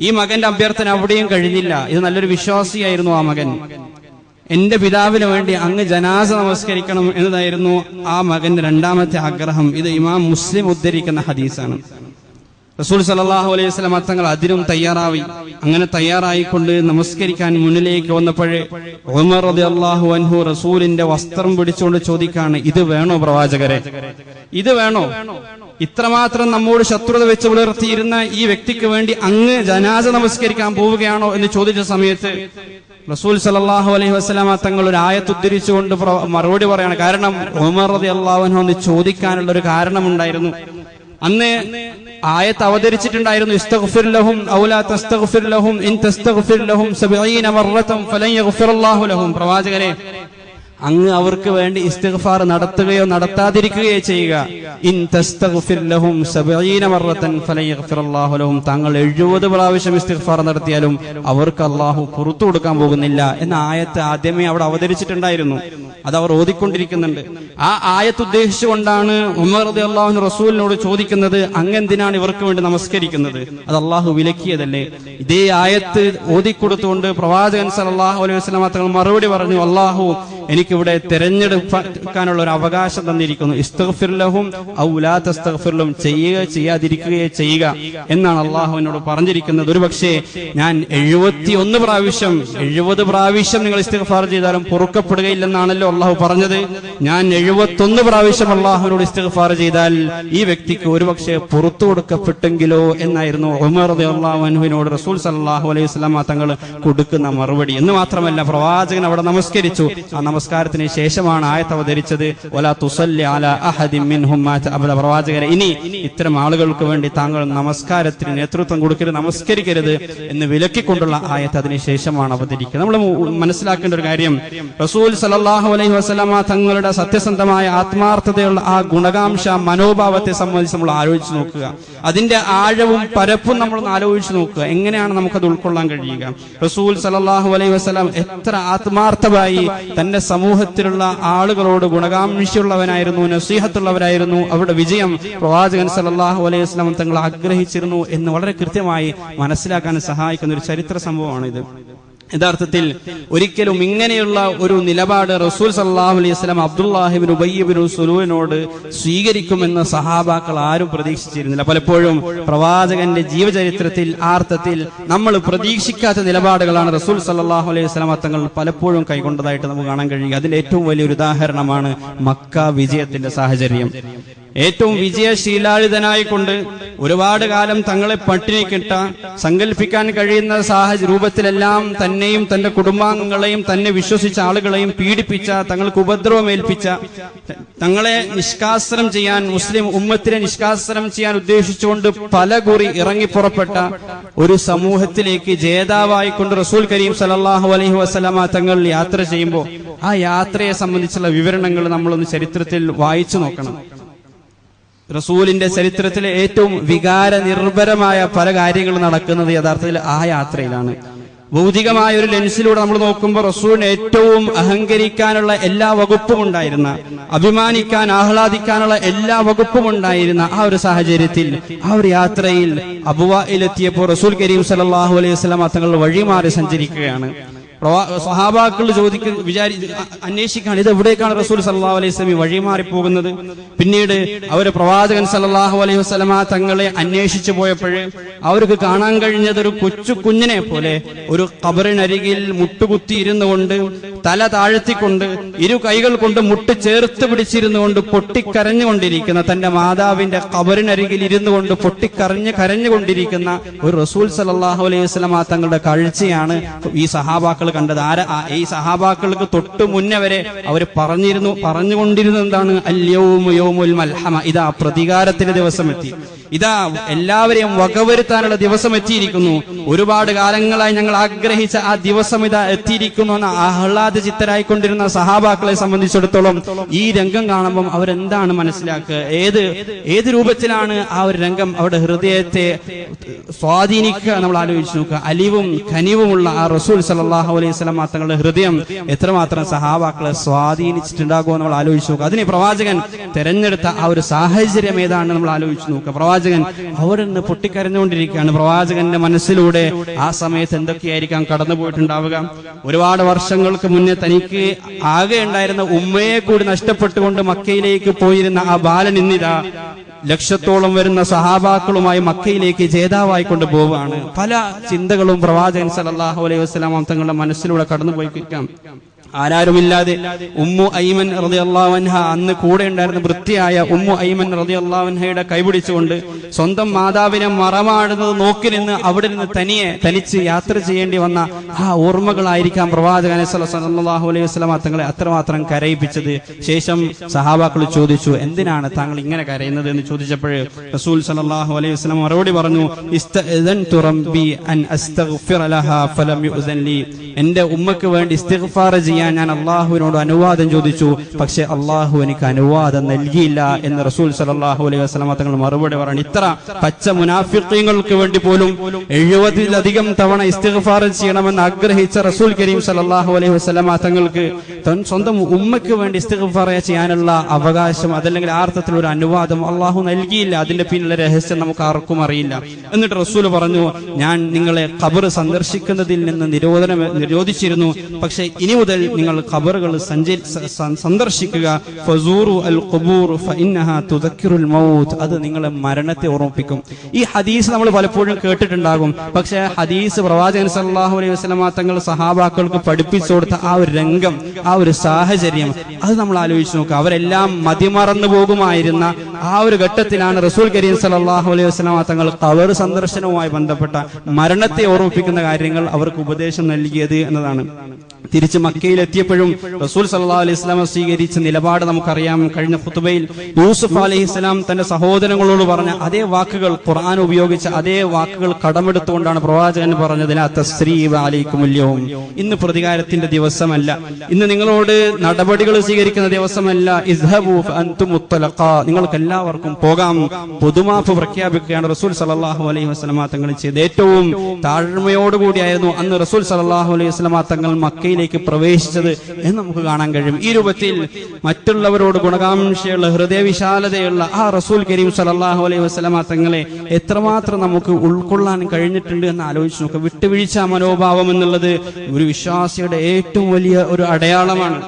ഈ മകന്റെ അഭ്യർത്ഥന അവിടെയും കഴിഞ്ഞില്ല. ഇത് നല്ലൊരു വിശ്വാസിയായിരുന്നു ആ മകൻ. എന്റെ പിതാവിന് വേണ്ടി അങ്ങ് ജനാസ നമസ്കരിക്കണം എന്നതായിരുന്നു ആ മകന്റെ രണ്ടാമത്തെ ആഗ്രഹം. ഇത് ഇമാം മുസ്ലിം ഉദ്ധരിക്കുന്ന ഹദീസാണ്. റസൂൽ സല്ലല്ലാഹു അലൈഹി വസല്ലം തങ്ങൾ അതിനും തയ്യാറായി. അങ്ങനെ തയ്യാറായിക്കൊണ്ട് നമസ്കരിക്കാൻ മുന്നിലേക്ക് വന്നപ്പോഴേ ഉമർ റളിയല്ലാഹു അൻഹു റസൂലിന്റെ വസ്ത്രം പിടിച്ചുകൊണ്ട് ചോദിക്കാണ്, ഇത് വേണോ പ്രവാചകരെ, ഇത് വേണോ? ഇത്രമാത്രം നമ്മോട് ശത്രുത വെച്ച് പുലർത്തിയിരുന്ന ഈ വ്യക്തിക്ക് വേണ്ടി അങ്ങ് ജനാസ നമസ്കരിക്കാൻ പോവുകയാണോ എന്ന് ചോദിച്ച സമയത്ത് റസൂൽ സല്ലല്ലാഹു അലൈഹി വസല്ലം തങ്ങൾ ഒരു ആയത്ത് ഉദ്ധരിച്ചുകൊണ്ട് മറുപടി പറയാണ്. കാരണം ഉമർ റളിയല്ലാഹു അൻഹു എന്ന് ചോദിക്കാനുള്ള ഒരു കാരണമുണ്ടായിരുന്നു. അന്ന് ആയത്ത് അവതരിച്ചിട്ടുണ്ടായിരുന്നു, ഇസ്തഗ്ഫിർ ലഹും ഔ ലാ തസ്തഗ്ഫിർ ലഹും ഇൻ തസ്തഗ്ഫിർ ലഹും 70 മററതൻ ഫലൻ യഗ്ഫിറല്ലാഹു ലഹും. പ്രവാചകരെ, അങ്ങ് അവർക്ക് വേണ്ടി ഇസ്തിഗ്ഫാർ നടത്തുകയോ നടത്താതിരിക്കുകയോ ചെയ്യുക. ഇൻ തസ്തഗ്ഫിർ ലഹും 70 മററതൻ ഫലൻ യഗ്ഫിറല്ലാഹു ലഹും. താങ്കൾ 70 പ്രാവശ്യം ഇസ്തിഗ്ഫാർ നടത്തിയാലും അവർക്ക് അല്ലാഹു പുറത്തു കൊടുക്കാൻ പോകുന്നില്ല എന്ന ആയത്ത് ആദ്യമേ അവിടെ അവതരിച്ചിട്ടുണ്ടായിരുന്നു. അത് അവർ ഓതിക്കൊണ്ടിരിക്കുന്നുണ്ട്. ആ ആയത്ത് ഉദ്ദേശിച്ചുകൊണ്ടാണ് ഉമർ റളിയല്ലാഹു അൻഹു റസൂലിനോട് ചോദിക്കുന്നത്, അങ്ങെന്തിനാണ് ഇവർക്ക് വേണ്ടി നമസ്കരിക്കുന്നത്? അത് അള്ളാഹു വിലക്കിയതല്ലേ? ഇതേ ആയത്ത് ഓതിക്കൊടുത്തുകൊണ്ട് പ്രവാചകൻ സല്ലല്ലാഹു അലൈഹി വസല്ലം തങ്ങൾ മറുപടി പറഞ്ഞു, അള്ളാഹു എനിക്കിവിടെ തിരഞ്ഞെടുക്കാനുള്ള ഒരു അവകാശം തന്നിരിക്കുന്നു. ഇസ്തഗ്ഫിർ ലഹും ഔ ലാ തസ്തഗ്ഫിർ ലഹും, ചെയ്യുക ചെയ്യാതിരിക്കുകയോ ചെയ്യുക എന്നാണ് അള്ളാഹു എന്നോട് പറഞ്ഞിരിക്കുന്നത്. ഒരു പക്ഷേ ഞാൻ 71 പ്രാവശ്യം 70 പ്രാവശ്യം നിങ്ങൾ ഇസ്തിഗ്ഫാർ ചെയ്താലും പൊറുക്കപ്പെടുകയില്ലെന്നാണല്ലോ അള്ളാഹു പറഞ്ഞത്. ഞാൻ 71 പ്രാവശ്യം അള്ളാഹുവിനോട് ഇസ്തിഗ്ഫാർ ചെയ്താൽ ഈ വ്യക്തിക്ക് ഒരുപക്ഷെ പുറത്തു കൊടുക്കപ്പെട്ടെങ്കിലോ എന്നായിരുന്നു ഉമർ റളിയല്ലാഹു അൻഹുവിനോട് റസൂൽ സല്ലല്ലാഹു അലൈഹി വസല്ലം തങ്ങൾ കൊടുക്കുന്ന മറുപടി. എന്ന് മാത്രമല്ല, പ്രവാചകൻ അവിടെ നമസ്കരിച്ചു. ആ നമസ്കാരത്തിന് ശേഷമാണ് ആയത്ത് അവതരിച്ചത്, വലാ തുസല്ലി അലാ അഹദിൻ മിൻഹും മാത അബദ. പ്രവാചകരെ, ഇനി ഇത്തരം ആളുകൾക്ക് വേണ്ടി താങ്കൾ നമസ്കാരത്തിന് നേതൃത്വം കൊടുക്കരുത്, നമസ്കരിക്കരുത് എന്ന് വിലക്കിക്കൊണ്ടുള്ള ആയത്ത് അതിന് ശേഷമാണ് അവതരിക്കുന്നത്. നമ്മൾ മനസ്സിലാക്കേണ്ട ഒരു കാര്യം, റസൂൽ സല്ലല്ലാഹു അലൈഹി വസല്ലം തങ്ങളുടെ സത്യസന്ധമായ ആത്മാർത്ഥതയുള്ള ആ ഗുണകാംക്ഷ മനോഭാവത്തെ സംബന്ധിച്ച് നമ്മൾ ആലോചിച്ച് നോക്കുക. അതിന്റെ ആഴവും പരപ്പും നമ്മൾ ആലോചിച്ച് നോക്കുക. എങ്ങനെയാണ് നമുക്കത് ഉൾക്കൊള്ളാൻ കഴിയുക? റസൂൽ സല്ലല്ലാഹു അലൈഹി വസല്ലം എത്ര ആത്മാർത്ഥമായി തന്റെ സമൂഹത്തിലുള്ള ആളുകളോട് ഗുണകാംക്ഷയുള്ളവനായിരുന്നു, നസീഹത്തുള്ളവരായിരുന്നു. അവരുടെ വിജയം പ്രവാചകൻ സല്ലല്ലാഹു അലൈഹി വസല്ലം തങ്ങൾ ആഗ്രഹിച്ചിരുന്നു എന്ന് വളരെ കൃത്യമായി മനസ്സിലാക്കാൻ സഹായിക്കുന്ന ഒരു ചരിത്ര സംഭവമാണിത്. യഥാർത്ഥത്തിൽ ഒരിക്കലും ഇങ്ങനെയുള്ള ഒരു നിലപാട് റസൂൽ സല്ലല്ലാഹു അലൈഹി വസല്ലം അബ്ദുല്ലാഹി ഇബ്നു ഉബയ്യ് ഇബ്നു സുലൂലിനോട് സ്വീകരിക്കുമെന്ന് സഹാബാക്കൾ ആരും പ്രതീക്ഷിച്ചിരുന്നില്ല. പലപ്പോഴും പ്രവാചകന്റെ ജീവചരിത്രത്തിൽ ആർത്ഥത്തിൽ നമ്മൾ പ്രതീക്ഷിക്കാത്ത നിലപാടുകളാണ് റസൂൽ സല്ലല്ലാഹു അലൈഹി വസല്ലം തങ്ങൾ പലപ്പോഴും കൈക്കൊണ്ടതായിട്ട് നമുക്ക് കാണാൻ കഴിയുക. അതിന്റെ ഏറ്റവും വലിയൊരു ഉദാഹരണമാണ് മക്ക വിജയത്തിന്റെ സാഹചര്യം. ഏറ്റവും വിജയശീലാളിതനായിക്കൊണ്ട് ഒരുപാട് കാലം തങ്ങളെ പട്ടിണിക്കിട്ട, സങ്കല്പിക്കാൻ കഴിയുന്ന രൂപത്തിലെല്ലാം തന്നെയും തന്റെ കുടുംബാംഗങ്ങളെയും തന്നെ വിശ്വസിച്ച ആളുകളെയും പീഡിപ്പിച്ച, തങ്ങൾക്ക് ഉപദ്രവമേൽപ്പിച്ച, തങ്ങളെ നിഷ്കാസനം ചെയ്യാൻ, മുസ്ലിം ഉമ്മത്തിനെ നിഷ്കാസനം ചെയ്യാൻ ഉദ്ദേശിച്ചുകൊണ്ട് പലകുറി ഇറങ്ങിപ്പുറപ്പെട്ട ഒരു സമൂഹത്തിലേക്ക് ജേതാവായിക്കൊണ്ട് റസൂൽ കരീം സല്ലല്ലാഹു അലൈഹി വസല്ലമ തങ്ങൾ യാത്ര ചെയ്യുമ്പോൾ ആ യാത്രയെ സംബന്ധിച്ചുള്ള വിവരണങ്ങൾ നമ്മളൊന്ന് ചരിത്രത്തിൽ വായിച്ചു നോക്കണം. റസൂലിന്റെ ചരിത്രത്തിലെ ഏറ്റവും വികാര നിർഭരമായ പല കാര്യങ്ങളും നടക്കുന്നത് യഥാർത്ഥത്തിൽ ആ യാത്രയിലാണ്. ഭൗതികമായ ഒരു ലെൻസിലൂടെ നമ്മൾ നോക്കുമ്പോൾ റസൂലിന് ഏറ്റവും അഹങ്കരിക്കാനുള്ള എല്ലാ വകുപ്പും ഉണ്ടായിരുന്ന, അഭിമാനിക്കാൻ ആഹ്ലാദിക്കാനുള്ള എല്ലാ വകുപ്പും ഉണ്ടായിരുന്ന ആ ഒരു സാഹചര്യത്തിൽ, ആ ഒരു യാത്രയിൽ അബുവായിലെത്തിയപ്പോൾ റസൂൽ കരീം സല്ലല്ലാഹു അലൈഹി വസല്ലം തങ്ങൾ വഴിമാറി സഞ്ചരിക്കുകയാണ്. സ്വഹാബാക്കൾ അന്വേഷിക്കാണ്, ഇത് എവിടേക്കാണ് റസൂൽ സല്ലല്ലാഹു അലൈഹി വസല്ലം വഴിമാറി പോകുന്നത്. പിന്നീട് അവര് പ്രവാചകൻ സല്ലല്ലാഹു അലൈഹി വസല്ലം തങ്ങളെ അന്വേഷിച്ചു പോയപ്പോഴേ അവർക്ക് കാണാൻ കഴിഞ്ഞത് ഒരു കുഞ്ഞിനെ പോലെ ഒരു ഖബറിനരികിൽ മുട്ടുകുത്തി ഇരുന്നു കൊണ്ട്, തല താഴ്ത്തിക്കൊണ്ട്, ഇരു കൈകൾ കൊണ്ട് മുട്ട് ചേർത്ത് പിടിച്ചിരുന്നുകൊണ്ട് പൊട്ടിക്കരഞ്ഞുകൊണ്ടിരിക്കുന്ന, തന്റെ മാതാവിന്റെ ഖബറിനരികിൽ ഇരുന്നു കൊണ്ട് കരഞ്ഞുകൊണ്ടിരിക്കുന്ന ഒരു റസൂൽ സല്ലല്ലാഹു അലൈഹി വസല്ലം തങ്ങളുടെ കാഴ്ചയാണ് ഈ സഹാബാക്കൾ കണ്ടത്. ഈ സഹാബാക്കൾക്ക് തൊട്ട് മുന്നേ വരെ അവർ പറഞ്ഞുകൊണ്ടിരുന്നത് എന്താണ്? അൽ-യൗമു യൗമുൽ മൽഹമ, ഇതാ പ്രതികാരത്തിന്റെ ദിവസം എത്തി, ഇതാ എല്ലാവരെയും വകവരുത്താനുള്ള ദിവസം എത്തിയിരിക്കുന്നു, ഒരുപാട് കാലങ്ങളായി ഞങ്ങൾ ആഗ്രഹിച്ച ആ ദിവസം ഇതാ എത്തിയിരിക്കുന്നു എന്ന ആഹ്ലാദ ചിത്തരായിക്കൊണ്ടിരുന്ന സഹാബാക്കളെ സംബന്ധിച്ചിടത്തോളം ഈ രംഗം കാണുമ്പോൾ അവരെന്താണ് മനസ്സിലാക്കുക? ഏത് രൂപത്തിലാണ് ആ ഒരു രംഗം അവരുടെ ഹൃദയത്തെ സ്വാധീനിക്കുക? നമ്മൾ ആലോചിച്ച് നോക്കുക. അലിവും ഖനിവുമുള്ള ആ റസൂൽ സല്ലല്ലാഹു അലൈഹി വസല്ലം തങ്ങളുടെ ഹൃദയം എത്രമാത്രം സഹാബാക്കളെ സ്വാധീനിച്ചിട്ടുണ്ടാകുമോ നമ്മൾ ആലോചിച്ച് നോക്കുക. അതിന് പ്രവാചകൻ തെരഞ്ഞെടുത്ത ആ ഒരു സാഹചര്യം ഏതാണ് നമ്മൾ ആലോചിച്ച് നോക്കുക. പ്രവാചകൻ അവരെന്ന് പൊട്ടിക്കരഞ്ഞുകൊണ്ടിരിക്കുകയാണ്. പ്രവാചകന്റെ മനസ്സിലൂടെ ആ സമയത്ത് എന്തൊക്കെയായിരിക്കാം കടന്നുപോയിട്ടുണ്ടാവുക? ഒരുപാട് വർഷങ്ങൾക്ക് മുന്നേ തനിക്ക് ആകെ ഉണ്ടായിരുന്ന ഉമ്മയെ കൂടി നഷ്ടപ്പെട്ടുകൊണ്ട് മക്കയിലേക്ക് പോയിരുന്ന ആ ബാലൻ ഇന്നിതാ ലക്ഷത്തോളം വരുന്ന സഹാബാക്കളുമായി മക്കയിലേക്ക് ജേതാവായി കൊണ്ട് പോവുകയാണ്. പല ചിന്തകളും പ്രവാചകൻ സല്ലല്ലാഹു അലൈഹി വസല്ലം തങ്ങളുടെ മനസ്സിലൂടെ കടന്നുപോയിരിക്കാം. ആരാരുമില്ലാതെ ഉമ്മു ഐമൻ റളിയല്ലാഹു അൻഹ, അന്ന് കൂടെ ഉണ്ടായിരുന്ന വൃത്തിയായ ഉമ്മു ഐമൻ റളിയല്ലാഹു അൻഹയുടെ കൈപിടിച്ചുകൊണ്ട് സ്വന്തം മാതാവിനെ മറമാടുന്നത് നോക്കി നിന്ന് അവിടെ നിന്ന് തനിച്ച് യാത്ര ചെയ്യേണ്ടി വന്ന ആ ഓർമ്മകളായിരിക്കാം പ്രവാചകൻ സല്ലല്ലാഹു അലൈഹി വസല്ലം തങ്ങളെ അത്രമാത്രം കരയിപ്പിച്ചത്. ശേഷം സഹാബാക്കൾ ചോദിച്ചു, എന്തിനാണ് താങ്കൾ ഇങ്ങനെ കരയുന്നത് എന്ന് ചോദിച്ചപ്പോൾ റസൂൽ സല്ലല്ലാഹു അലൈഹി വസല്ലം മറുപടി പറഞ്ഞു, ഇസ്തഅദൻതു റബ്ബി അൻ അസ്തഗ്ഫിറ ലഹാ ഫലം യുഅ്സൻ ലി. എന്റെ ഉമ്മക്ക് വേണ്ടി ഇസ്തിഗ്ഫാർ ചെയ്യാൻ ഞാൻ അള്ളാഹുവിനോട് അനുവാദം ചോദിച്ചു, പക്ഷെ അള്ളാഹു എനിക്ക് അനുവാദം നൽകിയില്ല എന്ന് റസൂൽ സല്ലല്ലാഹു അലൈഹി വസല്ലം തങ്ങൾ മറുപടി പറഞ്ഞു. ഇത്ര പച്ച മുനാഫിഖീങ്ങൾക്ക് വേണ്ടി പോലും 70-ലധികം തവണ ഇസ്തിഗ്ഫാർ ചെയ്യണമെന്ന് ആഗ്രഹിച്ച റസൂൽ കരീം സല്ലല്ലാഹു അലൈഹി വസല്ലം തങ്ങൾക്ക് സ്വന്തം ഉമ്മയ്ക്ക് വേണ്ടി ഇസ്തിഗ്ഫാർ ചെയ്യാനുള്ള അവകാശം, അതല്ലെങ്കിൽ ആർത്ഥത്തിൽ ഒരു അനുവാദം അള്ളാഹു നൽകിയില്ല. അതിന്റെ പിന്നിലെ രഹസ്യം നമുക്ക് ആർക്കും അറിയില്ല. എന്നിട്ട് റസൂൽ പറഞ്ഞു, ഞാൻ നിങ്ങളെ ഖബർ സന്ദർശിക്കുന്നതിൽ നിന്ന് നിരോധിച്ചിരുന്നു, പക്ഷെ ഇനി മുതൽ നിങ്ങൾ ഖബറുകൾ സന്ദർശിക്കുക. ഫസൂറു അൽ ഖുബൂർ ഫഇന്നഹാ തുദക്കിറുൽ മൗത്ത്. അത് നിങ്ങളെ മരണത്തെ ഓർമ്മിപ്പിക്കും. ഈ ഹദീസ് നമ്മൾ പലപ്പോഴും കേട്ടിട്ടുണ്ടാകും. പക്ഷേ ഹദീസ് പ്രവാചകൻ സല്ലല്ലാഹു അലൈഹി വസല്ലം തങ്ങൾ സഹാബാക്കൾക്ക് പഠിപ്പിച്ചു കൊടുത്ത ആ ഒരു രംഗം, ആ ഒരു സാഹചര്യം, അത് നമ്മൾ ആലോചിച്ച് നോക്കുക. അവരെല്ലാം മതിമറന്നു പോകുമായിരുന്ന ആ ഒരു ഘട്ടത്തിലാണ് റസൂൽ കരീം സല്ലല്ലാഹു അലൈഹി വസല്ലം തങ്ങൾ ഖബർ സന്ദർശനവുമായി ബന്ധപ്പെട്ട മരണത്തെ ഓർമ്മിപ്പിക്കുന്ന കാര്യങ്ങൾ അവർക്ക് ഉപദേശം നൽകിയത് എന്നതാണ്. തിരിച്ച് മക്കയിലെത്തിയപ്പോഴും റസൂൽ സല്ലല്ലാഹു അലൈഹി വസല്ലം സ്വീകരിച്ച നിലപാട് നമുക്കറിയാം. കഴിഞ്ഞ ഖുതുബയിൽ യൂസുഫ് അലൈഹിസ്സലാം തന്റെ സഹോദരങ്ങളോട് പറഞ്ഞ അതേ വാക്കുകൾ, ഖുർആൻ ഉപയോഗിച്ച അതേ വാക്കുകൾ കടമെടുത്തുകൊണ്ടാണ് പ്രവാചകൻ പറഞ്ഞത്, ലാ തസ്രീബ അലൈക്കുമുൽ യൗം. ഇന്ന് പ്രതികാരത്തിന്റെ ദിവസമല്ല, ഇന്ന് നിങ്ങളോട് നടപടികൾ സ്വീകരിക്കുന്ന ദിവസമല്ല. ഇസ്ഹബു ഫഅൻതും മുത്തലഖാ, നിങ്ങൾക്ക് എല്ലാവർക്കും പോകാം. പൊതുമാപ്പ് പ്രഖ്യാപിക്കുകയാണ് റസൂൽ സല്ലല്ലാഹു അലൈഹി വസല്ലം തങ്ങൾ ചെയ്ത്. ഏറ്റവും താഴ്മയോടുകൂടിയായിരുന്നു അന്ന് റസൂൽ സല്ലല്ലാഹു അലൈഹി വസല്ലം തങ്ങൾ മക്കയിലേക്ക് പ്രവേശിച്ചത് എന്ന് നമുക്ക് കാണാൻ കഴിയും. ഈ രൂപത്തിൽ മറ്റുള്ളവരോട് ഗുണകാംക്ഷയുള്ള, ഹൃദയവിശാലതയുള്ള ആ റസൂൽ കരീം സല്ലല്ലാഹു അലൈഹി വസല്ലം തങ്ങളെ എത്രമാത്രം നമുക്ക് ഉൾക്കൊള്ളാൻ കഴിഞ്ഞിട്ടുണ്ട് എന്ന് ആലോചിച്ച് നോക്കുക. വിട്ടുവീഴ്ച മനോഭാവം എന്നുള്ളത് ഒരു വിശ്വാസിയുടെ ഏറ്റവും വലിയ ഒരു അടയാളമാണ്.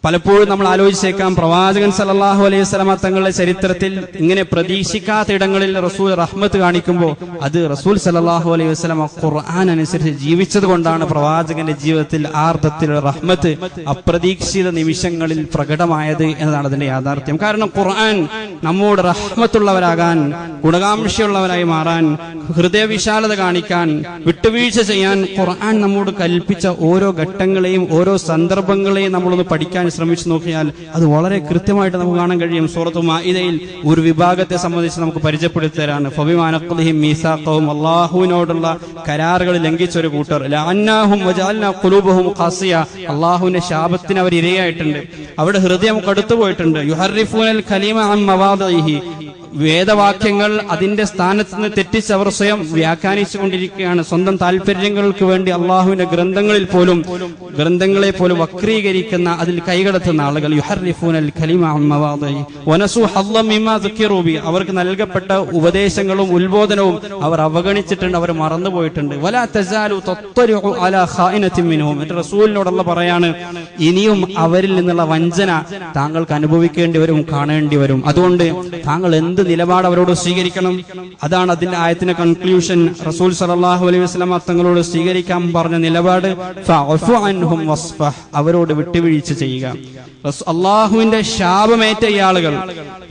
പലപ്പോഴും നമ്മൾ ആലോചിച്ചേക്കാം, പ്രവാചകൻ സല്ലല്ലാഹു അലൈഹി വസല്ലം തങ്ങളുടെ ചരിത്രത്തിൽ ഇങ്ങനെ പ്രതീക്ഷിക്കാത്ത ഇടങ്ങളിൽ റസൂൽ റഹ്മത്ത് കാണിക്കുമ്പോൾ അത് റസൂൽ സല്ലല്ലാഹു അലൈഹി വസല്ലം ഖുർആൻ അനുസരിച്ച് ജീവിച്ചത് കൊണ്ടാണ് പ്രവാചകന്റെ ജീവിതത്തിൽ ആർദ്രത്തിൽ റഹ്മത്ത് അപ്രതീക്ഷിത നിമിഷങ്ങളിൽ പ്രകടമായത് എന്നതാണ് അതിന്റെ യാഥാർത്ഥ്യം. കാരണം ഖുർആൻ നമ്മോട് റഹ്മത്തുള്ളവരാകാൻ, ഗുണകാംക്ഷയുള്ളവരായി മാറാൻ, ഹൃദയവിശാലത കാണിക്കാൻ, വിട്ടുവീഴ്ച ചെയ്യാൻ ഖുർആൻ നമ്മോട് കൽപ്പിച്ച ഓരോ ഘട്ടങ്ങളെയും ഓരോ സന്ദർഭങ്ങളെയും നമ്മളൊന്ന് പഠിക്കാൻ ശ്രമിച്ചു നോക്കിയാൽ അത് വളരെ കൃത്യമായിട്ട് നമുക്ക് കാണാൻ കഴിയും. സൂറത്തുൽ മാഇദയിൽ ഒരു വിഭാഗത്തെ സംബന്ധിച്ച് നമുക്ക് പരിചയപ്പെടുത്തി തരാണ്. ഫബിമാ നഖ്ദിഹിം മീസാഖഹും, അല്ലാഹുവിനോടുള്ള കരാറുകൾ ലംഘിച്ച ഒരു കൂട്ടർ. ലഅന്നാഹും വജഅൽനാ ഖുലൂബഹും ഖാസിയ, അല്ലാഹുവിന്റെ ശാപത്തിന് അവർ ഇരയായിട്ടുണ്ട്. അവിടെ ഹൃദയം കടുത്തുപോയിട്ടുണ്ട്. യുഹർരിഫൂനൽ കലീമ അൻ മവാദിഹി, വേദവാക്യങ്ങൾ അതിന്റെ സ്ഥാനത്ത് നിന്ന് തെറ്റിച്ച് അവർ സ്വയം വ്യാഖ്യാനിച്ചു കൊണ്ടിരിക്കുകയാണ്. സ്വന്തം താല്പര്യങ്ങൾക്ക് വേണ്ടി അള്ളാഹുവിന്റെ ഗ്രന്ഥങ്ങളെ പോലും വക്രീകരിക്കുന്ന, അതിൽ കൈകടത്തുന്ന ആളുകൾ. യുഹർരിഫൂനൽ കലിമ അൻ മവാദിഹി വനസൂ ഹദ്ദം മിമ്മാ ദുക്കിറൂ ബി, അവർക്ക് നൽകപ്പെട്ട ഉപദേശങ്ങളും ഉത്ബോധനവും അവർ അവഗണിച്ചിട്ടുണ്ട്, അവർ മറന്നുപോയിട്ടുണ്ട്. വലാ തസാലു തത്വരിഉ അലാ ഖായിനത്തിൻ മിൻഹും, റസൂലിനോടുള്ള പറയാണ്, ഇനിയും അവരിൽ നിന്നുള്ള വഞ്ചന താങ്കൾക്ക് അനുഭവിക്കേണ്ടി വരും, കാണേണ്ടി വരും. അതുകൊണ്ട് താങ്കൾ എന്ത് നിലപാട് അവരോട് സ്വീകരിക്കണം? അതാണ് അതിന്റെ ആയത്തിന്റെ കൺക്ലൂഷൻ. റസൂൽ സല്ലല്ലാഹു അലൈഹി വസല്ലം തങ്ങളോട് സ്വീകരിക്കാൻ പറഞ്ഞ നിലപാട് ഫഅഫു അൻഹും വസ്ഫഹ്, അവരോട് വിട്ടുവീഴ്ച ചെയ്യുക. അള്ളാഹുവിന്റെ ശാപമേറ്റ ഈ ആളുകൾ,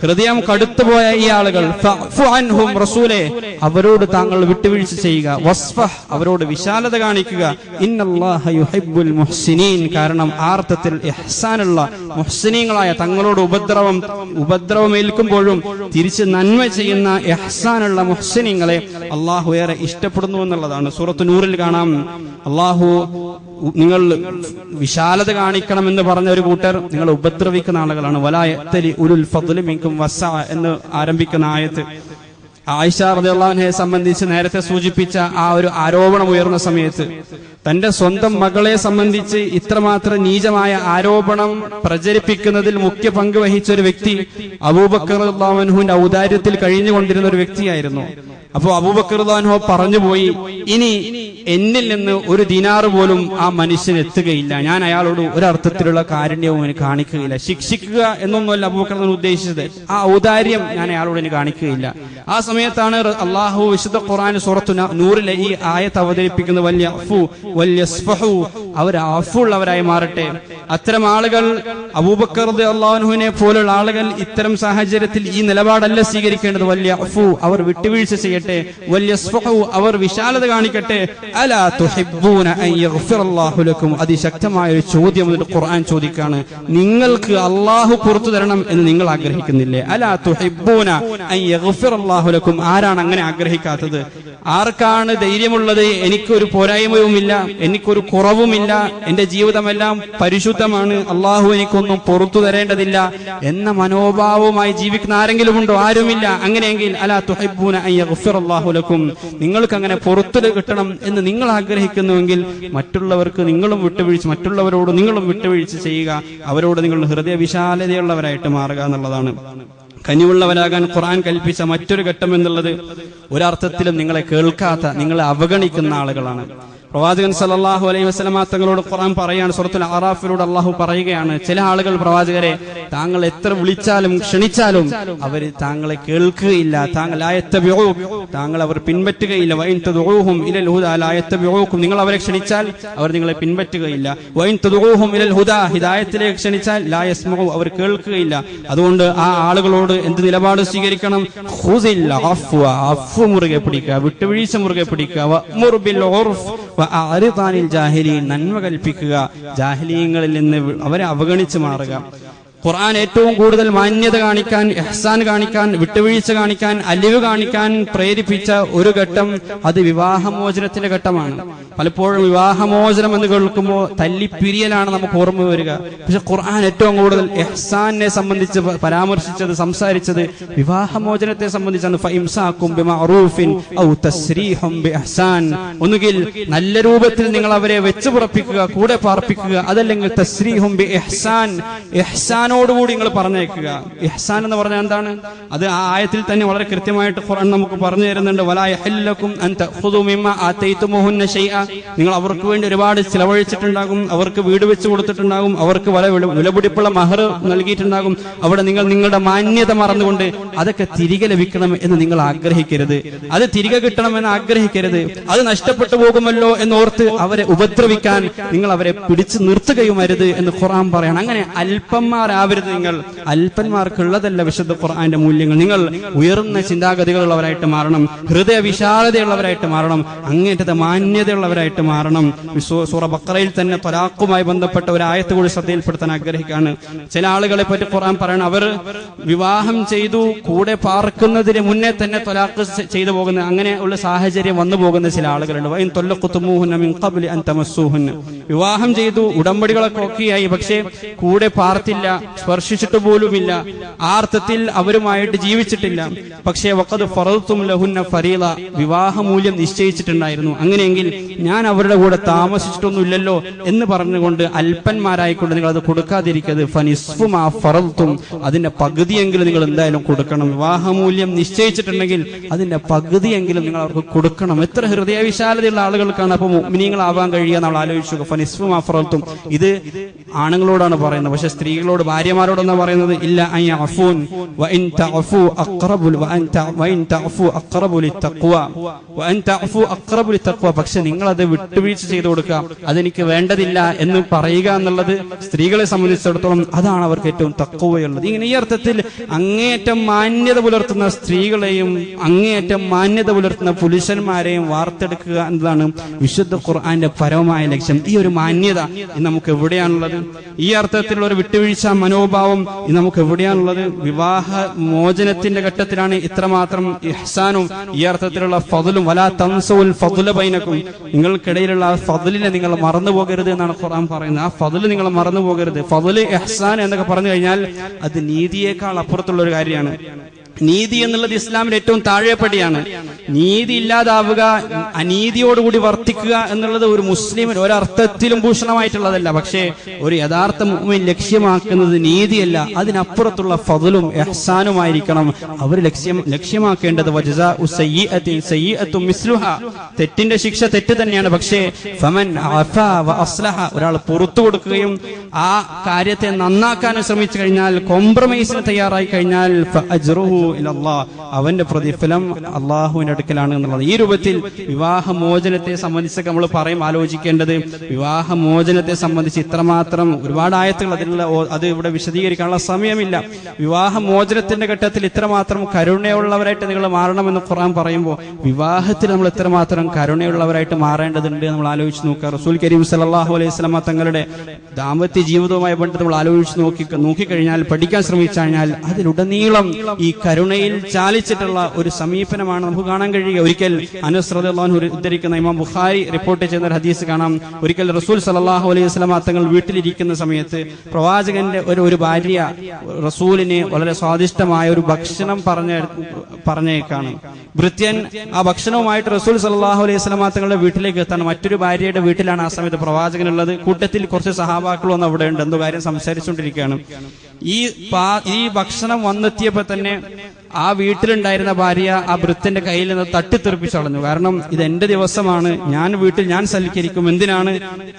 ഹൃദയം കടുത്തുപോയ ഈ ആളുകൾ, ഫഅഫു അൻഹും, റസൂലേ അവരോട് താങ്കൾ വിട്ടുവീഴ്ച ചെയ്യുക. വസ്ഫഹ്, അവരോട് വിശാലത കാണിക്കുക. ഇന്നല്ലാഹ യുഹിബ്ബുൽ മുഹ്സിനീൻ, കാരണം ആർത്ഥത്തിൽ ഇഹ്സാനുള്ള മുഹ്സിനീങ്ങളായ, തങ്ങളോട് ഉപദ്രവമേൽക്കുമ്പോഴും തിരിച്ച് നന്മ ചെയ്യുന്ന ഇഹ്സാനുള്ള മുഹ്സിനീങ്ങളെ അള്ളാഹു ഏറെ ഇഷ്ടപ്പെടുന്നു എന്നുള്ളതാണ്. സൂറത്ത് നൂറിൽ കാണാം, അള്ളാഹു നിങ്ങൾ വിശാലത കാണിക്കണമെന്ന് പറഞ്ഞ ഒരു കൂട്ടർ നിങ്ങൾ ഉപദ്രവിക്കുന്ന ആളുകളാണ്. വലാ യഅ്തലി ഉലുൽ ഫദ്ലി മിൻകും വസ്അ എന്ന് ആരംഭിക്കുന്ന ആയത്ത് ആയിഷ റളിയല്ലാഹു അൻഹയെ സംബന്ധിച്ച് നേരത്തെ സൂചിപ്പിച്ച ആ ഒരു ആരോപണം ഉയർന്ന സമയത്ത് തന്റെ സ്വന്തം മകളെ സംബന്ധിച്ച് ഇത്രമാത്രം നീചമായ ആരോപണം പ്രചരിപ്പിക്കുന്നതിൽ മുഖ്യ പങ്ക് വഹിച്ച ഒരു വ്യക്തി അബൂബക്കർ റളിയല്ലാഹു അൻഹുവിന്റെ ഔദാര്യത്തിൽ കഴിഞ്ഞുകൊണ്ടിരുന്ന ഒരു വ്യക്തിയായിരുന്നു. അപ്പോ അബൂബക്കർ റളിയല്ലാഹു അൻഹു പറഞ്ഞുപോയി, ഇനി എന്നിൽ നിന്ന് ഒരു ദിനാറ് പോലും ആ മനുഷ്യൻ എത്തുകയില്ല, ഞാൻ അയാളോട് ഒരർത്ഥത്തിലുള്ള കാരുണ്യവും എനിക്ക് കാണിക്കുകയില്ല. ശിക്ഷിക്കുക എന്നൊന്നുമല്ല അബൂബക്കർ ഉദ്ദേശിച്ചത്, ആ ഔദാര്യം ഞാൻ അയാളോട് എനിക്ക് കാണിക്കുകയില്ല. ആ സമയത്താണ് അള്ളാഹു വിശുദ്ധ ഖുർആൻ സൂറത്തു നൂറിലെ ഈ ആയത്ത് അവതരിപ്പിക്കുന്നത്, വല്യഅഫു വല്യസ്ഫഹു, അവർ അഫുള്ളവരായി മാറട്ടെ. അത്തരം ആളുകൾ, അബൂബക്കർ റളിയല്ലാഹു അൻഹുവിനെ പോലുള്ള ആളുകൾ ഇത്തരം സാഹചര്യത്തിൽ ഈ നിലപാടല്ല സ്വീകരിക്കേണ്ടത്. വല്യഅഫു, അവർ വിട്ടുവീഴ്ച ചെയ്യട്ടെ. വല്യസ്ഫഹു, അവർ വിശാലത കാണിക്കട്ടെ. അലാ തുഹിബ്ബൂന അൻ യഗ്ഫിറല്ലാഹു ലക്കും, അതിശക്തമായ ഒരു ചോദ്യം ഖുർആൻ ചോദിക്കാണ്. നിങ്ങൾക്ക് അള്ളാഹു പുറത്തു തരണം എന്ന് നിങ്ങൾ ആഗ്രഹിക്കുന്നില്ലേ? അലാ തുഹിബ്ബൂന അൻ യഗ്ഫിറല്ലാഹു ലക്കും, ആരാണ് അങ്ങനെ ആഗ്രഹിക്കാത്തത്? ആർക്കാണ് ധൈര്യമുള്ളത്, എനിക്കൊരു പോരായ്മയുമില്ല, എനിക്കൊരു കുറവുമില്ല, എന്റെ ജീവിതമെല്ലാം പരിശുദ്ധമാണ്, അള്ളാഹു എനിക്കൊന്നും പുറത്തു തരേണ്ടതില്ല എന്ന മനോഭാവവുമായി ജീവിക്കുന്ന ആരെങ്കിലും ഉണ്ടോ? ആരുമില്ല. അങ്ങനെയെങ്കിൽ അലാ തുഹിബ്ബൂന അൻ യഗ്ഫിറല്ലാഹു ലക്കും, നിങ്ങൾക്ക് അങ്ങനെ പുറത്തു കിട്ടണം എന്ന് നിങ്ങൾ ആഗ്രഹിക്കുന്നുവെങ്കിൽ മറ്റുള്ളവർക്ക് നിങ്ങളും വിട്ടുവീഴ്ച, മറ്റുള്ളവരോട് നിങ്ങളും വിട്ടുവീഴ്ച ചെയ്യുക, അവരോട് നിങ്ങൾ ഹൃദയ വിശാലതയുള്ളവരായിട്ട് മാറുക എന്നുള്ളതാണ്. കനിവുള്ളവരാകാൻ ഖുർആൻ കൽപ്പിച്ച മറ്റൊരു ഘട്ടം എന്നുള്ളത്, ഒരർത്ഥത്തിലും നിങ്ങളെ കേൾക്കാത്ത, നിങ്ങളെ അവഗണിക്കുന്ന ആളുകളാണ്. പ്രവാചകൻ സല്ലല്ലാഹു അലൈഹി വസല്ലമ തങ്ങളോട് ഖുർആൻ പറയാണ്, സൂറത്തുൽ അറാഫിലൂടെ അള്ളാഹു പറയുകയാണ്, ചില ആളുകൾ പ്രവാചകരെ താങ്കൾ എത്ര വിളിച്ചാലും ക്ഷണിച്ചാലും അവർ താങ്കളെ കേൾക്കുകയില്ല, താങ്കൾ അവർ പിൻപറ്റുകയില്ല. വൈൻ തദഊഹും ഇലൽ ഹുദാ ലാ യത്തബിഊകും, നിങ്ങൾ അവരെ ക്ഷണിച്ചാൽ അവർ നിങ്ങളെ പിൻപറ്റുകയില്ല. വൈൻ തദഊഹും ഇലൽ ഹുദാ, ഹിദായത്തിലേക്ക് ക്ഷണിച്ചാൽ ലാ യസ്മഉ, അവർ കേൾക്കുകയില്ല. അതുകൊണ്ട് ആ ആളുകളോട് എന്ത് നിലപാട് സ്വീകരിക്കണം? ഖുസിൽ അഫ്വ, അഫ്വ മുറുകെ പിടിക്കുക, വിട്ടുവീഴ്ച മുറുകെ പിടിക്കുക. വഅ്മുർ ബിൽ ഉർഫ് വഅഅ്രിദാനിൽ ജാഹിലീൻ, നന്മ കൽപ്പിക്കുക, ജാഹിലീങ്ങളിൽ നിന്ന് അവരെ അവഗണിച്ച് മാറുക. ഖുർആൻ ഏറ്റവും കൂടുതൽ മാന്യത കാണിക്കാൻ, ഇഹ്സാൻ കാണിക്കാൻ, വിട്ടുവീഴ്ച കാണിക്കാൻ, അലിവ് കാണിക്കാൻ പ്രേരിപ്പിച്ച ഒരു ഘട്ടം അത് വിവാഹമോചനത്തിന്റെ ഘട്ടമാണ്. പലപ്പോഴും വിവാഹമോചനം എന്ന് കേൾക്കുമ്പോൾ തല്ലിപ്പിരിയലാണ് നമുക്ക് ഓർമ്മ വരിക. പക്ഷെ ഖുർആൻ ഏറ്റവും കൂടുതൽ ഇഹ്സാനെ സംബന്ധിച്ച് പരാമർശിച്ചത്, സംസാരിച്ചത് വിവാഹമോചനത്തെ സംബന്ധിച്ചാണ്. ഫഇംസാകും ബിമഅറൂഫിൻ ഔ തസ്രീഹും ബിഇഹ്സാൻ, ഒന്നുകിൽ നല്ല രൂപത്തിൽ നിങ്ങൾ അവരെ വെച്ച് പുറപ്പിക്കുക, കൂടെ പാർപ്പിക്കുക, അതല്ലെങ്കിൽ തസ്രീഹും ബിഇഹ്സാൻ, ഇഹ്സാനോടുകൂടി നിങ്ങൾ പറഞ്ഞേക്കുക. ഇഹ്സാൻ എന്ന് പറഞ്ഞാൽ എന്താണ്? അത് ആ ആയത്തിൽ തന്നെ വളരെ കൃത്യമായിട്ട് ഖുർആൻ നമുക്ക് പറഞ്ഞു തരുന്നുണ്ട്. വലാ യഹില്ലക്കും അൻ തഖുദു മിമ്മാ ആതൈതുമുഹുന്ന ശൈഅ, നിങ്ങൾ അവർക്ക് വേണ്ടി ഒരുപാട് ചിലവഴിച്ചിട്ടുണ്ടാകും, അവർക്ക് വീട് വെച്ച് കൊടുത്തിട്ടുണ്ടാകും, അവർക്ക് വിലപിടിപ്പുള്ള മഹർ നൽകിയിട്ടുണ്ടാകും. അവിടെ നിങ്ങൾ നിങ്ങളുടെ മാന്യത മറന്നുകൊണ്ട് അതൊക്കെ തിരികെ ലഭിക്കണം എന്ന് നിങ്ങൾ ആഗ്രഹിക്കരുത്, അത് തിരികെ കിട്ടണമെന്ന് ആഗ്രഹിക്കരുത്. അത് നഷ്ടപ്പെട്ടു പോകുമല്ലോ എന്നോർത്ത് അവരെ ഉപദ്രവിക്കാൻ നിങ്ങൾ അവരെ പിടിച്ചു നിർത്തുകയും അരുത് എന്ന് ഖുർആൻ പറയണം. അങ്ങനെ അല്പന്മാരാവരുത് നിങ്ങൾ. അല്പന്മാർക്കുള്ളതല്ല വിശുദ്ധ ഖുർആന്റെ മൂല്യങ്ങൾ. നിങ്ങൾ ഉയർന്ന ചിന്താഗതികളുള്ളവരായിട്ട് മാറണം, ഹൃദയ വിശാലതയുള്ളവരായിട്ട് മാറണം, അങ്ങേറ്റത്തെ മാന്യതയുള്ളവരായിട്ട് മാറണം. സൂറ ബഖറയിൽ തന്നെ ത്വലാഖുമായി ബന്ധപ്പെട്ട ഒരു ആയത്ത് കൂടി ശ്രദ്ധയിൽപ്പെടുത്താൻ ആഗ്രഹിക്കുകയാണ്. ചില ആളുകളെ പറ്റി ഖുർആൻ പറയണം, അവർ വിവാഹം ചെയ്തു കൂടെ പാർക്കുന്നതിന് മുന്നേ തന്നെ ത്വലാഖ് ചെയ്തു പോകുന്ന, അങ്ങനെയുള്ള സാഹചര്യം വന്നു പോകുന്ന ചില ആളുകളുണ്ട്. വൈൻ ത്വല്ലഖ്തുമൂഹുന്ന മിൻ ഖബ്ലി അൻ തമസ്സൂഹുന്ന, വിവാഹം ചെയ്തു, ഉടമ്പടികളൊക്കെ ഒക്കെയായി, പക്ഷേ കൂടെ പാർത്തില്ല, സ്പർശിച്ചിട്ട് പോലുമില്ല, ആ അർത്ഥത്തിൽ അവരുമായിട്ട് ജീവിച്ചിട്ടില്ല. പക്ഷേ വഖദ് ഫറദ്തും ലഹുന്ന ഫരീള, വിവാഹമൂല്യം നിശ്ചയിച്ചിട്ടുണ്ടായിരുന്നു. അങ്ങനെയെങ്കിൽ ഞാൻ അവരുടെ കൂടെ താമസിച്ചിട്ടൊന്നുമില്ലല്ലോ എന്ന് പറഞ്ഞുകൊണ്ട് അല്പന്മാരായിക്കൊണ്ട് നിങ്ങൾ അത് കൊടുക്കാതിരിക്കരുത്. ഫനിസ്ഫു മാ ഫറദ്തും, അതിന്റെ പകുതിയെങ്കിലും നിങ്ങൾ എന്തായാലും കൊടുക്കണം. വിവാഹമൂല്യം നിശ്ചയിച്ചിട്ടുണ്ടെങ്കിൽ അതിന്റെ പകുതിയെങ്കിലും നിങ്ങൾ അവർക്ക് കൊടുക്കണം. എത്ര ഹൃദയവിശാലതയുള്ള ആളുകൾക്കാണ് അപ്പോൾ മുഅ്മിനീങ്ങളാവാൻ കഴിയുക നമ്മൾ ആലോചിച്ചു. ഫനിസ്ഫു മാ ഫറദ്തും, ഇത് ആണുങ്ങളോടാണ് പറയുന്നത്. പക്ഷെ സ്ത്രീകളോട്, ഭാര്യമാരോടെന്ന് പറയുന്നത് ഇല്ല അൻ യഅഫൂൻ വഇൻ തഅഫു അഖറബു വഇൻ തഅഫു അഖറബു ലിത്തഖ്വ വഅൻ തഅഫു അഖറബു ലിത്തഖ്വ, പക്ഷെ നിങ്ങൾ അത് വിട്ടുവീഴ്ച ചെയ്തു കൊടുക്കുക, അതെനിക്ക് വേണ്ടതില്ല എന്ന് പറയുക എന്നുള്ളത് സ്ത്രീകളെ സംബന്ധിച്ചിടത്തോളം അതാണ് അവർക്ക് ഏറ്റവും തഖ്വയുള്ളത്. ഇങ്ങനെ ഈ അർത്ഥത്തിൽ അങ്ങേയറ്റം മാന്യത പുലർത്തുന്ന സ്ത്രീകളെയും അങ്ങേയറ്റം മാന്യത പുലർത്തുന്ന പുരുഷന്മാരെയും വാർത്തെടുക്കുക എന്നതാണ് വിശുദ്ധ ഖുർആന്റെ പരമമായ ലക്ഷ്യം. ഈ ഒരു മാന്യത നമുക്ക് എവിടെയാണുള്ളത്? ഈ അർത്ഥത്തിലുള്ള ഒരു വിട്ടുവീഴ്ച മനോഭാവം നമുക്ക് എവിടെയാണുള്ളത്? വിവാഹ മോചനത്തിന്റെ ഘട്ടത്തിലാണ് ഇത്രമാത്രം ഇഹ്സാനും ഈ അർത്ഥത്തിലുള്ള ഫദ്ലും. വലാ തൻസൗൽ ഫദ്ല ബൈനക്കും, നിങ്ങൾക്കിടയിലുള്ള ആ ഫദ്ലിനെ നിങ്ങൾ മറന്നു പോകരുത് എന്നാണ് ഖുർആൻ പറയുന്നത്. ആ ഫദ്ല് നിങ്ങൾ മറന്നു പോകരുത്. ഫദ്ല്, ഇഹ്സാൻ എന്നൊക്കെ പറഞ്ഞു കഴിഞ്ഞാൽ അത് നീതിയേക്കാൾ അപ്പുറത്തുള്ള ഒരു കാര്യമാണ്. നീതി എന്നുള്ളത് ഇസ്ലാമിന്റെ ഏറ്റവും താഴെപ്പടിയാണ്. നീതി ഇല്ലാതാവുക, അനീതിയോടുകൂടി വർത്തിക്കുക എന്നുള്ളത് ഒരു മുസ്ലിമിന് ഒരർത്ഥത്തിലും ഭൂഷണമായിട്ടുള്ളതല്ല. പക്ഷേ ഒരു യഥാർത്ഥ മുഅ്മിൻ ലക്ഷ്യമാക്കുന്നത് നീതിയല്ല, അതിനപ്പുറത്തുള്ള ഫദ്ലും ഇഹ്സാനുമായിരിക്കണം അവർ ലക്ഷ്യമാക്കേണ്ടത്. വജസാഉ സയ്യിഅത്തിൻ സയ്യിഅത്തും മിസ്ലുഹാ, തെറ്റിന്റെ ശിക്ഷ തെറ്റ് തന്നെയാണ്. പക്ഷേ ഫമൻ അഫാ വ അസ്ലഹ, ഒരാൾ പുറത്തു കൊടുക്കുകയും ആ കാര്യത്തെ നന്നാക്കാനും ശ്രമിച്ചു കഴിഞ്ഞാൽ, കോംപ്രമൈസിന് തയ്യാറായി കഴിഞ്ഞാൽ, ഫഅജ്റുഹു ഇലല്ലാഹ്, അവന്റെ പ്രതിഫലം അള്ളാഹുവിന്റെ അടുക്കലാണ് എന്നുള്ളത്. ഈ രൂപത്തിൽ വിവാഹമോചനത്തെ സംബന്ധിച്ചൊക്കെ നമ്മൾ ആലോചിക്കേണ്ടത്, വിവാഹമോചനത്തെ സംബന്ധിച്ച് ഇത്രമാത്രം ഒരുപാട് ആയത്തുകൾ അതിനുള്ള, അത് ഇവിടെ വിശദീകരിക്കാനുള്ള സമയമില്ല. വിവാഹമോചനത്തിന്റെ ഘട്ടത്തിൽ ഇത്രമാത്രം കരുണയുള്ളവരായിട്ട് നിങ്ങൾ മാറണമെന്ന് ഖുർആൻ പറയുമ്പോൾ, വിവാഹത്തിൽ നമ്മൾ എത്രമാത്രം കരുണയുള്ളവരായിട്ട് മാറേണ്ടതുണ്ട് നമ്മൾ ആലോചിച്ച് നോക്കുക. റസൂൽ കരീം സല്ലല്ലാഹു അലൈഹി വസല്ലമ തങ്ങളുടെ ദാമ്പത്യ ജീവിതവുമായി ബന്ധപ്പെട്ട് നമ്മൾ ആലോചിച്ച് നോക്കിക്കഴിഞ്ഞാൽ, പഠിക്കാൻ ശ്രമിച്ചു കഴിഞ്ഞാൽ അതിലുടനീളം ഈ കരുണയിൽ ചാലിച്ചിട്ടുള്ള ഒരു സമീപനമാണ് നമുക്ക് കാണാൻ കഴിയുക. ഒരിക്കൽ അനസ് റളിയല്ലാഹു അൻഹു ഉദ്ധരിക്കുന്ന ഇമാം ബുഖാരി റിപ്പോർട്ട് ചെയ്യുന്ന ഒരു ഹദീസ് കാണാം. ഒരിക്കൽ റസൂൽ സല്ലല്ലാഹു അലൈഹി വസല്ലമ തങ്ങൾ വീട്ടിലിരിക്കുന്ന സമയത്ത് പ്രവാചകന്റെ ഒരു ഭാര്യ റസൂലിന് വളരെ സ്വാദിഷ്ടമായ ഒരു ഭക്ഷണം പറഞ്ഞേക്കാണ്. ഭൃത്യൻ ആ ഭക്ഷണവുമായിട്ട് റസൂൽ സല്ലല്ലാഹു അലൈഹി വസല്ലമ തങ്ങളുടെ വീട്ടിലേക്ക് എത്താണ്. മറ്റൊരു ഭാര്യയുടെ വീട്ടിലാണ് ആ സമയത്ത് പ്രവാചകനുള്ളത്. കൂട്ടത്തിൽ കുറച്ച് സഹാബാക്കൾ വന്ന് അവിടെ ഉണ്ട്, എന്തോ കാര്യം സംസാരിച്ചുകൊണ്ടിരിക്കുകയാണ്. ഈ ഭക്ഷണം വന്നെത്തിയപ്പോ തന്നെ ആ വീട്ടിലുണ്ടായിരുന്ന ഭാര്യ ആ ഭൃത്യന്റെ കയ്യിൽ നിന്ന് തട്ടിത്തെറിപ്പിച്ചു കളഞ്ഞു. കാരണം ഇത് എന്റെ ദിവസമാണ്, ഞാൻ സൽക്കരിക്കും, എന്തിനാണ്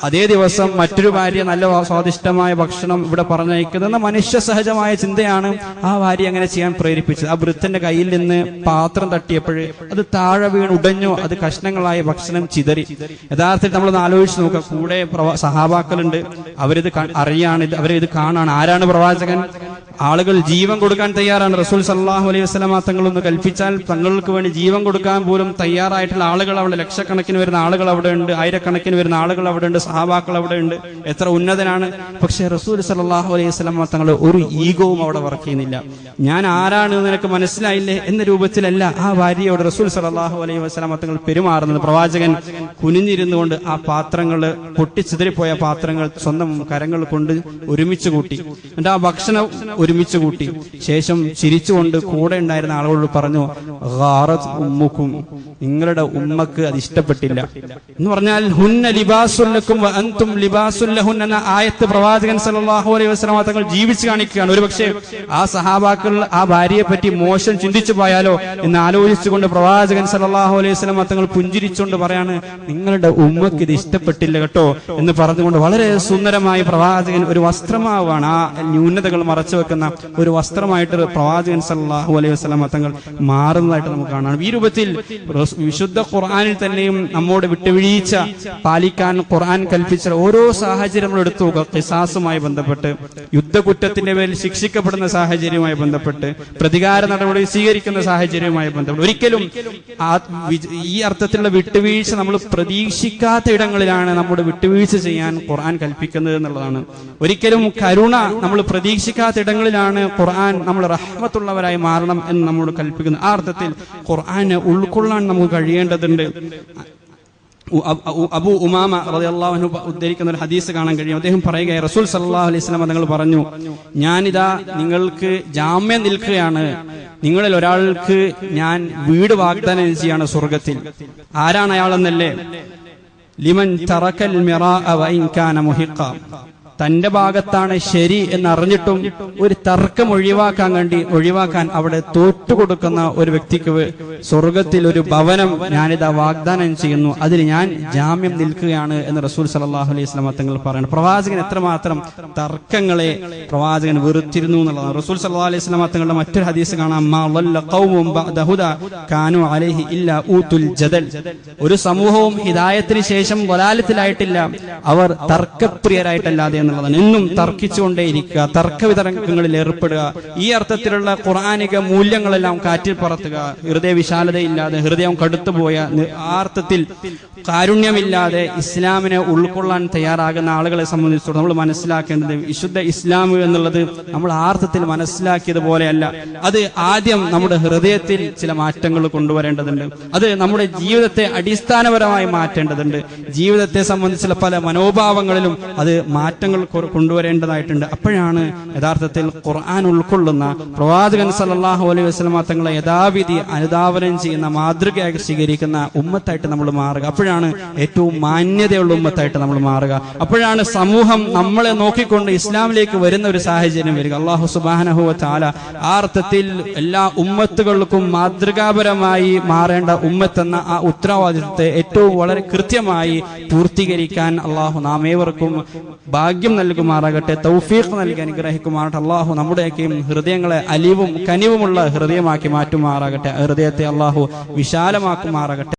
അതേ ദിവസം മറ്റൊരു ഭാര്യ നല്ല സ്വാദിഷ്ടമായ ഭക്ഷണം ഇവിടെ പറഞ്ഞയക്കുന്നത്? മനുഷ്യ സഹജമായ ചിന്തയാണ് ആ ഭാര്യ അങ്ങനെ ചെയ്യാൻ പ്രേരിപ്പിച്ചത്. ആ ഭൃത്യന്റെ കയ്യിൽ നിന്ന് പാത്രം തട്ടിയപ്പോൾ അത് താഴെ വീണ് ഉടഞ്ഞു, അത് കഷ്ണങ്ങളായ ഭക്ഷണം ചിതറി. യഥാർത്ഥത്തിൽ നമ്മളൊന്ന് ആലോചിച്ച് നോക്കുക, കൂടെ സഹാബാക്കളുണ്ട്, അവരിത് അവരിത് കാണാണ്. ആരാണ് പ്രവാചകൻ? ആളുകൾ ജീവൻ കൊടുക്കാൻ തയ്യാറാണ്. റസൂൽ സല്ലല്ലാഹു അലൈഹി വസല്ലമ തങ്ങളൊന്ന് കൽപ്പിച്ചാൽ തങ്ങൾക്ക് വേണ്ടി ജീവൻ കൊടുക്കാൻ പോലും തയ്യാറായിട്ടുള്ള ആളുകൾ അവിടെ, ലക്ഷക്കണക്കിന് വരുന്ന ആളുകൾ അവിടെ ഉണ്ട്, ആയിരക്കണക്കിന് വരുന്ന ആളുകൾ അവിടെ ഉണ്ട്, സഹാബാക്കൾ അവിടെ ഉണ്ട്. എത്ര ഉന്നതനാണ്! പക്ഷേ റസൂൽ സല്ലല്ലാഹു അലൈഹി വസല്ലമ തങ്ങൾ ഒരു ഈഗോവും അവിടെ വർക്ക് ചെയ്യുന്നില്ല. ഞാൻ ആരാണ് നിനക്ക് മനസ്സിലായില്ലേ എന്ന രൂപത്തിലല്ല ആ ഭാര്യയോട് റസൂൽ സല്ലല്ലാഹു അലൈഹി വസല്ലമ തങ്ങൾ പെരുമാറുന്നത്. പ്രവാചകൻ കുനിഞ്ഞിരുന്നുകൊണ്ട് ആ പാത്രങ്ങൾ, പൊട്ടിച്ചിതറിപ്പോയ പാത്രങ്ങൾ സ്വന്തം കരങ്ങൾ കൊണ്ട് ഒരുമിച്ച് കൂട്ടി, എന്നിട്ട് ആ ഭക്ഷണം ഒരുമിച്ച് കൂട്ടി. ശേഷം ചിരിച്ചുകൊണ്ട് കൂടെ ഉണ്ടായിരുന്ന ആളുകളോട് പറഞ്ഞു, ഗാറത് ഉമ്മുക്കും, നിങ്ങളുടെ ഉമ്മക്ക് അത് ഇഷ്ടപ്പെട്ടില്ല എന്ന് പറഞ്ഞാൽ, ഹുന്ന ലിബാസുൽ ലക്കും വ അൻതും ലിബാസുൽ ലഹുന്ന എന്ന ആയത്ത് പ്രവാചകൻ സല്ലല്ലാഹു അലൈഹി വസല്ലം തങ്ങൾ ജീവിച്ചു കാണിക്കുകയാണ്. ഒരുപക്ഷെ ആ സഹാബാക്കൾ ആ ഭാര്യയെ പറ്റി മോശം ചിന്തിച്ചു പോയാലോ എന്ന് ആലോചിച്ചുകൊണ്ട് പ്രവാചകൻ സല്ലല്ലാഹു അലൈഹി വസല്ലം തങ്ങൾ പുഞ്ചിരിച്ചുകൊണ്ട് പറയാണ്, നിങ്ങളുടെ ഉമ്മക്ക് ഇത് ഇഷ്ടപ്പെട്ടില്ല കേട്ടോ എന്ന് പറഞ്ഞുകൊണ്ട് വളരെ സുന്ദരമായി പ്രവാചകൻ ഒരു വസ്ത്രമാവാണ്, ആ ന്യൂനതകൾ മറച്ചു വെക്കുന്ന ഒരു വസ്ത്രമായിട്ട് പ്രവാചകൻ സല്ലല്ലാഹു അലൈഹി വസല്ലം തങ്ങൾ മാറുന്നതായിട്ട് നമുക്ക് കാണാം. ഈ രൂപത്തിൽ വിശുദ്ധ ഖുർആനിൽ തന്നെയും നമ്മോട് വിട്ടുവീഴ്ച പാലിക്കാൻ ഖുർആൻ കൽപ്പിച്ച ഓരോ സാഹചര്യങ്ങളും എടുത്തു നോക്കുക. ഖിസാസുമായി ബന്ധപ്പെട്ട്, യുദ്ധകുറ്റത്തിന്റെ പേരിൽ ശിക്ഷിക്കപ്പെടുന്ന സാഹചര്യവുമായി ബന്ധപ്പെട്ട്, പ്രതികാര നടപടി സ്വീകരിക്കുന്ന സാഹചര്യവുമായി ബന്ധപ്പെട്ട്, ഒരിക്കലും ഈ അർത്ഥത്തിലുള്ള വിട്ടുവീഴ്ച നമ്മൾ പ്രതീക്ഷിക്കാത്ത ഇടങ്ങളിലാണ് നമ്മുടെ വിട്ടുവീഴ്ച ചെയ്യാൻ ഖുർആൻ കൽപ്പിക്കുന്നത് എന്നുള്ളതാണ്. ഒരിക്കലും കരുണ നമ്മൾ പ്രതീക്ഷിക്കാത്ത ഇടങ്ങളിലാണ് ഖുർആൻ നമ്മൾ റഹ്മത്തുള്ളവരായി മാറണം എന്ന് നമ്മോട് കൽപ്പിക്കുന്നത്. ആ അർത്ഥത്തിൽ ഖുർആനെ ഉൾക്കൊള്ളാൻ നമുക്ക് കഴിയേണ്ടതുണ്ട്. അബൂ ഉമാമ റളിയല്ലാഹു അൻഹു ഉദ്ധരിക്കുന്ന ഒരു ഹദീസ് കാണാൻ കഴിയും. അദ്ദേഹം പറയുകയായി, റസൂൽ സല്ലല്ലാഹു അലൈഹി വസല്ലം തങ്ങൾ പറഞ്ഞു, ഞാനിതാ നിങ്ങൾക്ക് ജാമ്യം നിൽക്കുകയാണ്, നിങ്ങളിൽ ഒരാൾക്ക് ഞാൻ വീട് വാഗ്ദാനം ചെയ്യാണ് സ്വർഗത്തിൽ. ആരാണ് അയാളെന്നല്ലേ? ലിമൻ തറക്കൽ മിറാഅ വ ഇൻ കാന മുഹിഖ, തന്റെ ഭാഗത്താണ് ശരി എന്നറിഞ്ഞിട്ടും ഒരു തർക്കം ഒഴിവാക്കാൻ അവിടെ തോറ്റുകൊടുക്കുന്ന ഒരു വ്യക്തിക്ക് സ്വർഗത്തിൽ ഒരു ഭവനം ഞാനിതാ വാഗ്ദാനം ചെയ്യുന്നു, അതിൽ ഞാൻ ജാമ്യം നിൽക്കുകയാണ് എന്ന് റസൂൽ സല്ലല്ലാഹു അലൈഹി വസല്ലം തങ്ങൾ പറയുന്നു. പ്രവാചകൻ എത്രമാത്രം തർക്കങ്ങളെ പ്രവാചകൻ വെറുത്തിരുന്നു എന്നുള്ളതാണ്. റസൂൽ സല്ലല്ലാഹു അലൈഹി വസല്ലം തങ്ങളുടെ മറ്റൊരു ഹദീസ് കാണാം, മാ വല്ല ഖൗമുൻ ബഅദ ഹുദാ കാനു അലൈഹി ഇല്ലാ ഊതുൽ ജദൽ, ഒരു സമൂഹവും ഹിദായത്തിന് ശേഷം വലാലത്തിലായിട്ടില്ല, അവർ തർക്കപ്രിയരായിട്ടല്ലാതെ എന്നുള്ളതാണ്. എന്നും തർക്കിച്ചുകൊണ്ടേയിരിക്കുക, തർക്കവിതർക്കങ്ങളിൽ ഏർപ്പെടുക, ഈ അർത്ഥത്തിലുള്ള ഖുർആനിക മൂല്യങ്ങളെല്ലാം കാറ്റിൽ പറത്തുക, ഹൃദയ വിശാലതയില്ലാതെ ഹൃദയം കടുത്തുപോയ ആ അർത്ഥത്തിൽ കാരുണ്യമില്ലാതെ ഇസ്ലാമിനെ ഉൾക്കൊള്ളാൻ തയ്യാറാകുന്ന ആളുകളെ സംബന്ധിച്ചിടത്തോളം നമ്മൾ മനസ്സിലാക്കേണ്ടത് വിശുദ്ധ ഇസ്ലാം എന്നുള്ളത് നമ്മൾ ആർത്ഥത്തിൽ മനസ്സിലാക്കിയതുപോലെയല്ല. അത് ആദ്യം നമ്മുടെ ഹൃദയത്തിൽ ചില മാറ്റങ്ങൾ കൊണ്ടുവരേണ്ടതുണ്ട്. അത് നമ്മുടെ ജീവിതത്തെ അടിസ്ഥാനപരമായി മാറ്റേണ്ടതുണ്ട്. ജീവിതത്തെ സംബന്ധിച്ചുള്ള പല മനോഭാവങ്ങളിലും അത് മാറ്റങ്ങൾ കൊണ്ടുവരേണ്ടതായിട്ടുണ്ട്. അപ്പോഴാണ് യഥാർത്ഥത്തിൽ ഖുർആൻ ഉൾക്കൊള്ളുന്ന പ്രവാചകൻ സല്ലല്ലാഹു അലൈഹി വസല്ലം തങ്ങളെ യഥാവിധി അനുധാവനം ചെയ്യുന്ന മാതൃകയായി സ്വീകരിക്കുന്ന ഉമ്മത്തായിട്ട് നമ്മൾ മാറുക. അപ്പോഴാണ് ഏറ്റവും മാന്യതയുള്ള ഉമ്മത്തായിട്ട് നമ്മൾ മാറുക. അപ്പോഴാണ് സമൂഹം നമ്മളെ നോക്കിക്കൊണ്ട് ഇസ്ലാമിലേക്ക് വരുന്ന ഒരു സാഹചര്യം വരിക. അല്ലാഹു സുബ്ഹാനഹു വ തആല ആ അർത്ഥത്തിൽ എല്ലാ ഉമ്മത്തുകൾക്കും മാതൃകാപരമായി മാറേണ്ട ഉമ്മത്തെന്ന ആ ഉത്തരവാദിത്തത്തെ ഏറ്റവും വളരെ കൃത്യമായി പൂർത്തീകരിക്കാൻ അല്ലാഹു നാം ഏവർക്കും ഭാഗ്യം നൽകുമാറാകട്ടെ, തൗഫീഖ് നൽകി അനുഗ്രഹിക്കുമാറാകട്ടെ. അല്ലാഹു നമ്മുടെയൊക്കെയും ഹൃദയങ്ങളെ അലിവും കനിവുമുള്ള ഹൃദയമാക്കി മാറ്റുമാറാകട്ടെ. ഹൃദയത്തെ അല്ലാഹു വിശാലമാക്കുമാറാകട്ടെ.